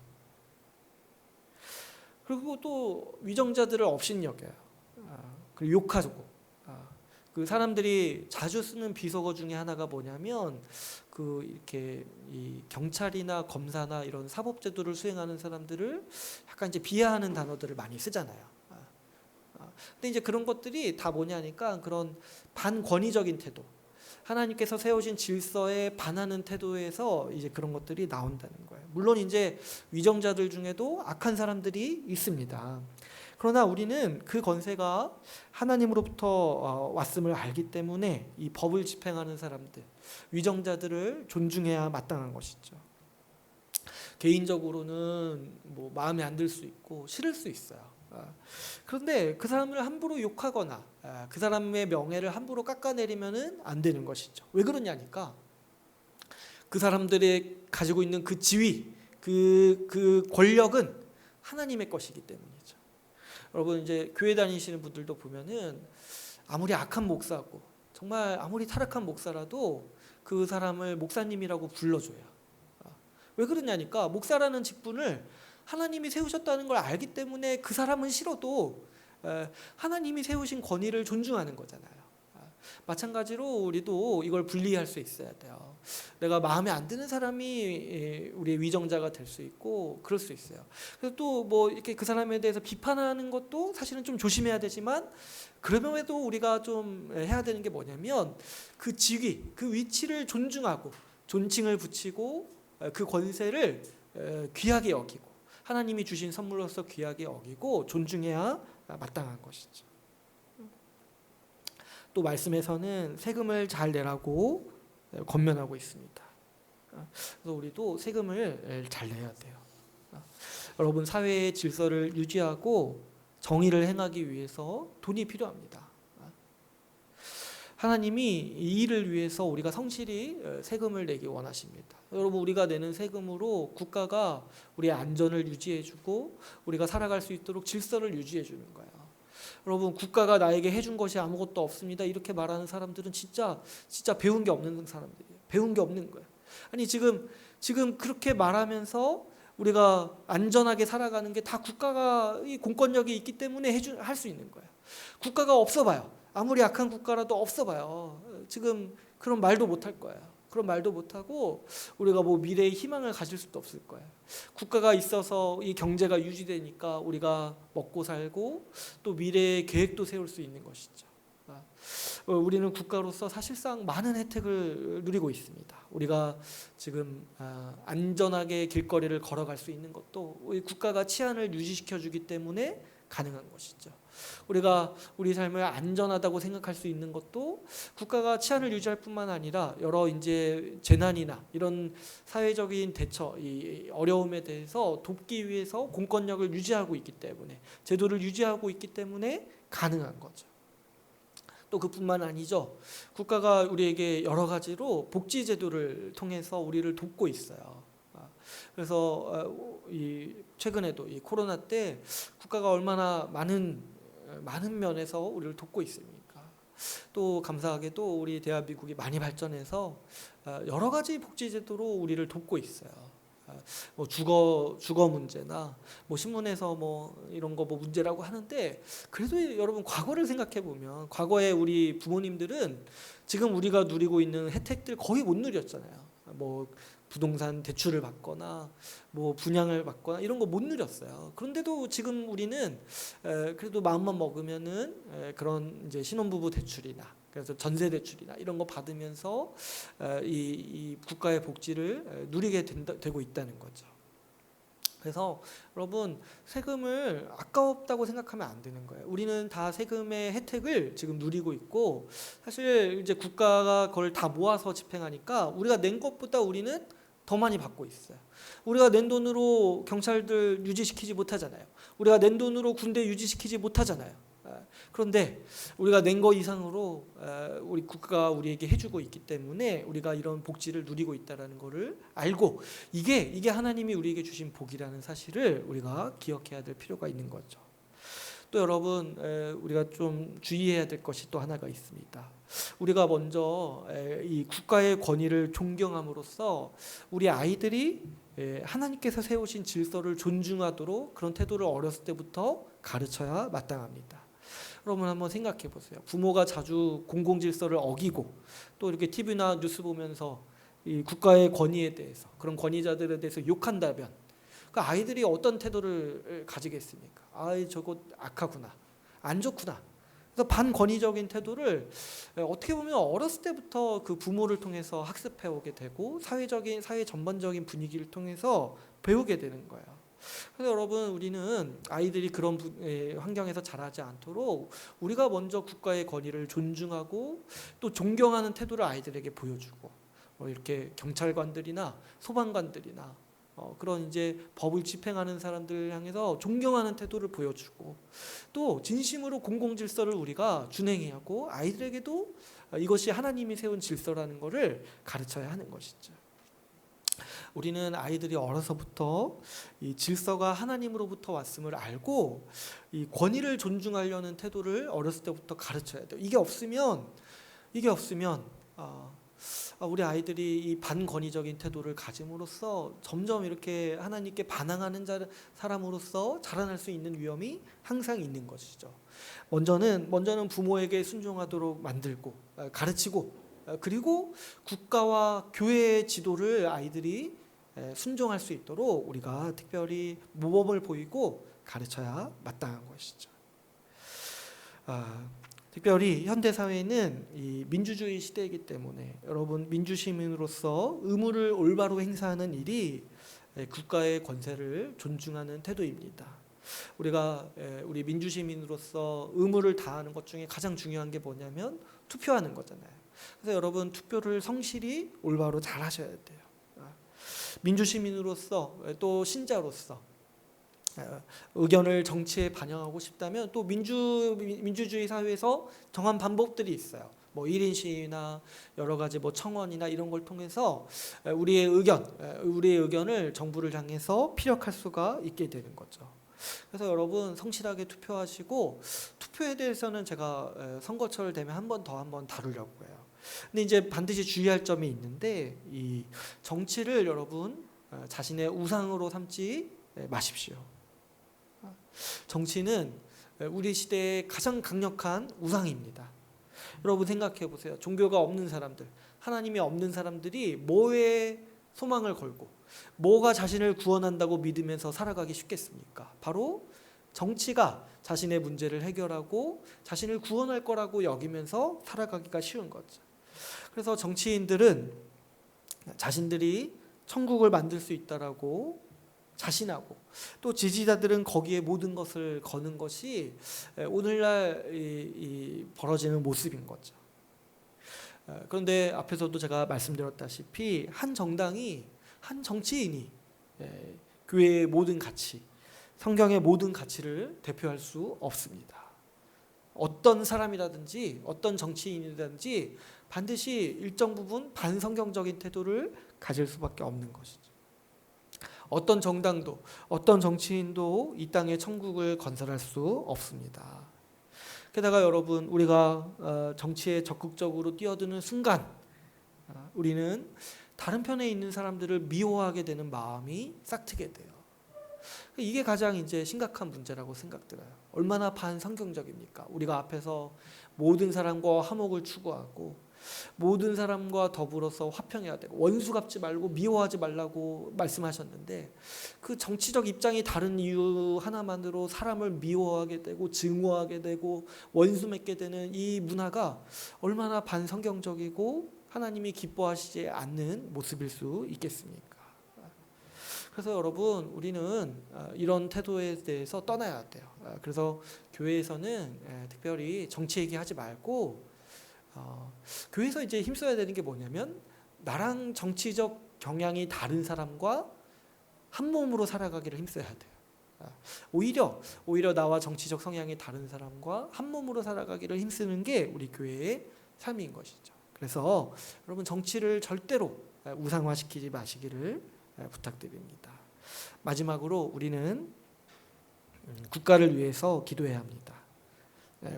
그리고 또 위정자들을 업신여겨요. 그리고 욕하고. 그 사람들이 자주 쓰는 비속어 중에 하나가 뭐냐면 그 이렇게 이 경찰이나 검사나 이런 사법제도를 수행하는 사람들을 약간 이제 비하하는 단어들을 많이 쓰잖아요. 근데 이제 그런 것들이 다 뭐냐니까 그런 반권위적인 태도, 하나님께서 세우신 질서에 반하는 태도에서 이제 그런 것들이 나온다는 거예요. 물론 이제 위정자들 중에도 악한 사람들이 있습니다. 그러나 우리는 그 권세가 하나님으로부터 왔음을 알기 때문에 이 법을 집행하는 사람들, 위정자들을 존중해야 마땅한 것이죠. 개인적으로는 뭐 마음에 안 들 수 있고 싫을 수 있어요. 그런데 그 사람을 함부로 욕하거나 그 사람의 명예를 함부로 깎아내리면은 안 되는 것이죠. 왜 그러냐니까 그 사람들이 가지고 있는 그 지위, 그 권력은 하나님의 것이기 때문이죠. 여러분, 이제 교회 다니시는 분들도 보면은 아무리 악한 목사고 정말 아무리 타락한 목사라도 그 사람을 목사님이라고 불러줘요. 왜 그러냐니까 목사라는 직분을 하나님이 세우셨다는 걸 알기 때문에 그 사람은 싫어도 하나님이 세우신 권위를 존중하는 거잖아요. 마찬가지로 우리도 이걸 분리할 수 있어야 돼요. 내가 마음에 안 드는 사람이 우리의 위정자가 될 수 있고 그럴 수 있어요. 그래서 또 뭐 이렇게 그 사람에 대해서 비판하는 것도 사실은 좀 조심해야 되지만 그럼에도 우리가 좀 해야 되는 게 뭐냐면 그 직위, 그 위치를 존중하고 존칭을 붙이고 그 권세를 귀하게 여기고 하나님이 주신 선물로서 귀하게 여기고 존중해야 마땅한 것이죠. 또 말씀에서는 세금을 잘 내라고 권면하고 있습니다. 그래서 우리도 세금을 잘 내야 돼요. 여러분, 사회의 질서를 유지하고 정의를 행하기 위해서 돈이 필요합니다. 하나님이 이 일을 위해서 우리가 성실히 세금을 내기 원하십니다. 여러분, 우리가 내는 세금으로 국가가 우리의 안전을 유지해주고 우리가 살아갈 수 있도록 질서를 유지해주는 거예요. 여러분, 국가가 나에게 해준 것이 아무것도 없습니다 이렇게 말하는 사람들은 진짜 배운 게 없는 사람들이에요. 배운 게 없는 거예요. 아니 지금 그렇게 말하면서 우리가 안전하게 살아가는 게 다 국가가 이 공권력이 있기 때문에 할 수 있는 거예요. 국가가 없어봐요. 아무리 약한 국가라도 없어봐요. 지금 그런 말도 못할 거예요. 그런 말도 못하고 우리가 뭐 미래의 희망을 가질 수도 없을 거예요. 국가가 있어서 이 경제가 유지되니까 우리가 먹고 살고 또 미래의 계획도 세울 수 있는 것이죠. 우리는 국가로서 사실상 많은 혜택을 누리고 있습니다. 우리가 지금 안전하게 길거리를 걸어갈 수 있는 것도 우리 국가가 치안을 유지시켜 주기 때문에 가능한 것이죠. 우리가 우리 삶을 안전하다고 생각할 수 있는 것도 국가가 치안을 유지할 뿐만 아니라 여러 이제 재난이나 이런 사회적인 대처, 이 어려움에 대해서 돕기 위해서 공권력을 유지하고 있기 때문에, 제도를 유지하고 있기 때문에 가능한 거죠. 또 그뿐만 아니죠. 국가가 우리에게 여러 가지로 복지 제도를 통해서 우리를 돕고 있어요. 그래서 최근에도 이 코로나 때 국가가 얼마나 많은 면에서 우리를 돕고 있습니까? 또 감사하게도 우리 대한민국이 많이 발전해서 여러 가지 복지 제도로 우리를 돕고 있어요. 뭐 주거 문제나 뭐 신문에서 뭐 이런 거 뭐 문제라고 하는데, 그래도 여러분 과거를 생각해 보면 과거에 우리 부모님들은 지금 우리가 누리고 있는 혜택들 거의 못 누렸잖아요. 뭐 부동산 대출을 받거나 뭐 분양을 받거나 이런 거 못 누렸어요. 그런데도 지금 우리는 그래도 마음만 먹으면은 그런 이제 신혼부부 대출이나 그래서 전세 대출이나 이런 거 받으면서 이 국가의 복지를 누리게 되고 있다는 거죠. 그래서 여러분, 세금을 아까웠다고 생각하면 안 되는 거예요. 우리는 다 세금의 혜택을 지금 누리고 있고, 사실 이제 국가가 그걸 다 모아서 집행하니까 우리가 낸 것보다 우리는 더 많이 받고 있어요. 우리가 낸 돈으로 경찰들 유지시키지 못하잖아요. 우리가 낸 돈으로 군대 유지시키지 못하잖아요. 그런데 우리가 낸 거 이상으로 우리 국가가 우리에게 해주고 있기 때문에 우리가 이런 복지를 누리고 있다는 것을 알고, 이게 하나님이 우리에게 주신 복이라는 사실을 우리가 기억해야 될 필요가 있는 거죠. 또 여러분, 우리가 좀 주의해야 될 것이 또 하나가 있습니다. 우리가 먼저 이 국가의 권위를 존경함으로써 우리 아이들이 하나님께서 세우신 질서를 존중하도록 그런 태도를 어렸을 때부터 가르쳐야 마땅합니다. 여러분 한번 생각해 보세요. 부모가 자주 공공질서를 어기고 또 이렇게 TV나 뉴스 보면서 이 국가의 권위에 대해서, 그런 권위자들에 대해서 욕한다면 그 아이들이 어떤 태도를 가지겠습니까? 아이 저거 악하구나, 안 좋구나. 그래서 반권위적인 태도를 어떻게 보면 어렸을 때부터 그 부모를 통해서 학습해 오게 되고 사회 전반적인 분위기를 통해서 배우게 되는 거예요. 그래서 여러분, 우리는 아이들이 그런 환경에서 자라지 않도록 우리가 먼저 국가의 권위를 존중하고 또 존경하는 태도를 아이들에게 보여주고, 이렇게 경찰관들이나 소방관들이나 그런 이제 법을 집행하는 사람들 향해서 존경하는 태도를 보여주고, 또 진심으로 공공질서를 우리가 준행하고 아이들에게도 이것이 하나님이 세운 질서라는 것을 가르쳐야 하는 것이죠. 우리는 아이들이 어려서부터 이 질서가 하나님으로부터 왔음을 알고 이 권위를 존중하려는 태도를 어렸을 때부터 가르쳐야 돼요. 이게 없으면 우리 아이들이 이 반권위적인 태도를 가짐으로써 점점 이렇게 하나님께 반항하는 사람으로서 자라날 수 있는 위험이 항상 있는 것이죠. 먼저는 부모에게 순종하도록 만들고 가르치고, 그리고 국가와 교회의 지도를 아이들이 순종할 수 있도록 우리가 특별히 모범을 보이고 가르쳐야 마땅한 것이죠. 특별히 현대 사회는 이 민주주의 시대이기 때문에 여러분, 민주시민으로서 의무를 올바로 행사하는 일이 국가의 권세를 존중하는 태도입니다. 우리가 우리 민주시민으로서 의무를 다하는 것 중에 가장 중요한 게 뭐냐면 투표하는 거잖아요. 그래서 여러분, 투표를 성실히 올바로 잘 하셔야 돼요. 민주시민으로서 또 신자로서 의견을 정치에 반영하고 싶다면 또 민주주의 사회에서 정한 방법들이 있어요. 뭐 1인 시위나 여러 가지 뭐 청원이나 이런 걸 통해서 우리의 의견을 정부를 향해서 피력할 수가 있게 되는 거죠. 그래서 여러분, 성실하게 투표하시고, 투표에 대해서는 제가 선거철 되면 한 번 다루려고 해요. 근데 이제 반드시 주의할 점이 있는데, 이 정치를 여러분 자신의 우상으로 삼지 마십시오. 정치는 우리 시대의 가장 강력한 우상입니다. 여러분 생각해 보세요. 종교가 없는 사람들, 하나님이 없는 사람들이 뭐에 소망을 걸고 뭐가 자신을 구원한다고 믿으면서 살아가기 쉽겠습니까? 바로 정치가 자신의 문제를 해결하고 자신을 구원할 거라고 여기면서 살아가기가 쉬운 거죠. 그래서 정치인들은 자신들이 천국을 만들 수 있다라고 자신하고 또 지지자들은 거기에 모든 것을 거는 것이 오늘날 이 벌어지는 모습인 거죠. 그런데 앞에서도 제가 말씀드렸다시피 한 정당이 한 정치인이 교회의 모든 가치, 성경의 모든 가치를 대표할 수 없습니다. 어떤 사람이라든지 어떤 정치인이라든지 반드시 일정 부분 반성경적인 태도를 가질 수밖에 없는 것이죠. 어떤 정당도 어떤 정치인도 이 땅에 천국을 건설할 수 없습니다. 게다가 여러분, 우리가 정치에 적극적으로 뛰어드는 순간 우리는 다른 편에 있는 사람들을 미워하게 되는 마음이 싹트게 돼요. 이게 가장 이제 심각한 문제라고 생각들어요. 얼마나 반성경적입니까? 우리가 앞에서 모든 사람과 화목을 추구하고 모든 사람과 더불어서 화평해야 되고 원수 갚지 말고 미워하지 말라고 말씀하셨는데, 그 정치적 입장이 다른 이유 하나만으로 사람을 미워하게 되고 증오하게 되고 원수 맺게 되는 이 문화가 얼마나 반성경적이고 하나님이 기뻐하시지 않는 모습일 수 있겠습니까? 그래서 여러분, 우리는 이런 태도에 대해서 떠나야 돼요. 그래서 교회에서는 특별히 정치 얘기하지 말고 교회에서 이제 힘써야 되는 게 뭐냐면, 나랑 정치적 경향이 다른 사람과 한 몸으로 살아가기를 힘써야 돼요. 오히려 나와 정치적 성향이 다른 사람과 한 몸으로 살아가기를 힘쓰는 게 우리 교회의 삶인 것이죠. 그래서 여러분, 정치를 절대로 우상화시키지 마시기를 부탁드립니다. 마지막으로 우리는 국가를 위해서 기도해야 합니다.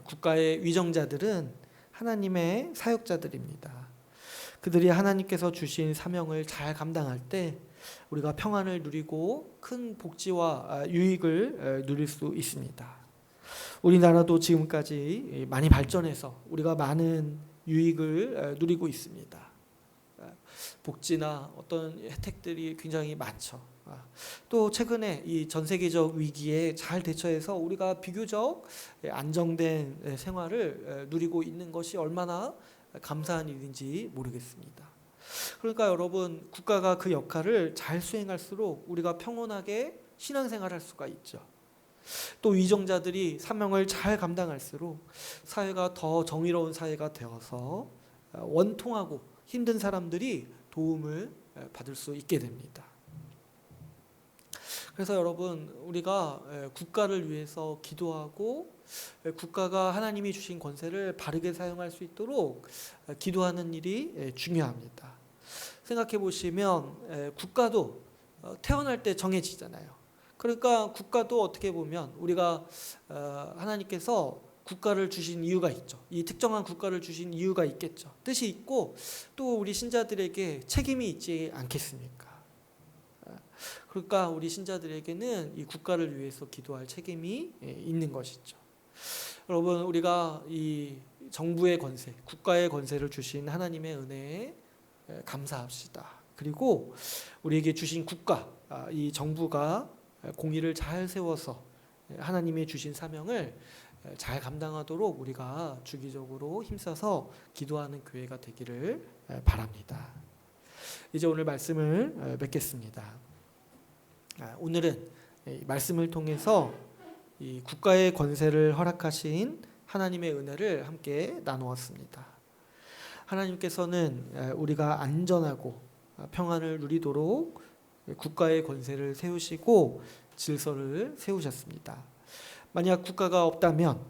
국가의 위정자들은 하나님의 사역자들입니다. 그들이 하나님께서 주신 사명을 잘 감당할 때 우리가 평안을 누리고 큰 복지와 유익을 누릴 수 있습니다. 우리나라도 지금까지 많이 발전해서 우리가 많은 유익을 누리고 있습니다. 복지나 어떤 혜택들이 굉장히 많죠. 또 최근에 이 전 세계적 위기에 잘 대처해서 우리가 비교적 안정된 생활을 누리고 있는 것이 얼마나 감사한 일인지 모르겠습니다. 그러니까 여러분, 국가가 그 역할을 잘 수행할수록 우리가 평온하게 신앙생활할 수가 있죠. 또 위정자들이 사명을 잘 감당할수록 사회가 더 정의로운 사회가 되어서 원통하고 힘든 사람들이 도움을 받을 수 있게 됩니다. 그래서 여러분, 우리가 국가를 위해서 기도하고 국가가 하나님이 주신 권세를 바르게 사용할 수 있도록 기도하는 일이 중요합니다. 생각해 보시면 국가도 태어날 때 정해지잖아요. 그러니까 국가도 어떻게 보면 우리가 하나님께서 국가를 주신 이유가 있죠. 이 특정한 국가를 주신 이유가 있겠죠. 뜻이 있고 또 우리 신자들에게 책임이 있지 않겠습니까? 그러니까 우리 신자들에게는 이 국가를 위해서 기도할 책임이 있는 것이죠. 여러분, 우리가 이 정부의 권세, 국가의 권세를 주신 하나님의 은혜에 감사합시다. 그리고 우리에게 주신 국가, 이 정부가 공의를 잘 세워서 하나님이 주신 사명을 잘 감당하도록 우리가 주기적으로 힘써서 기도하는 교회가 되기를 바랍니다. 이제 오늘 말씀을 맺겠습니다. 오늘은 말씀을 통해서 이 국가의 권세를 허락하신 하나님의 은혜를 함께 나누었습니다. 하나님께서는 우리가 안전하고 평안을 누리도록 국가의 권세를 세우시고 질서를 세우셨습니다. 만약 국가가 없다면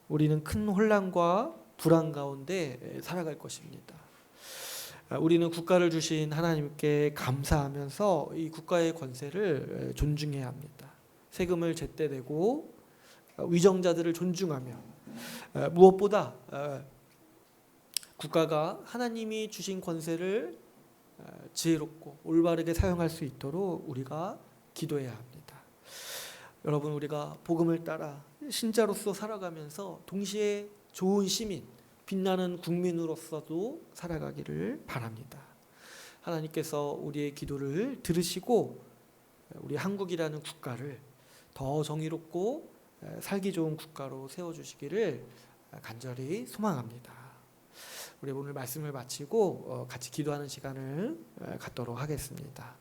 우리는 큰 혼란과 불안 가운데 살아갈 것입니다. 우리는 국가를 주신 하나님께 감사하면서 이 국가의 권세를 존중해야 합니다. 세금을 제때 내고 위정자들을 존중하며 무엇보다 국가가 하나님이 주신 권세를 지혜롭고 올바르게 사용할 수 있도록 우리가 기도해야 합니다. 여러분, 우리가 복음을 따라 신자로서 살아가면서 동시에 좋은 시민, 빛나는 국민으로서도 살아가기를 바랍니다. 하나님께서 우리의 기도를 들으시고 우리 한국이라는 국가를 더 정의롭고 살기 좋은 국가로 세워주시기를 간절히 소망합니다. 우리 오늘 말씀을 마치고 같이 기도하는 시간을 갖도록 하겠습니다.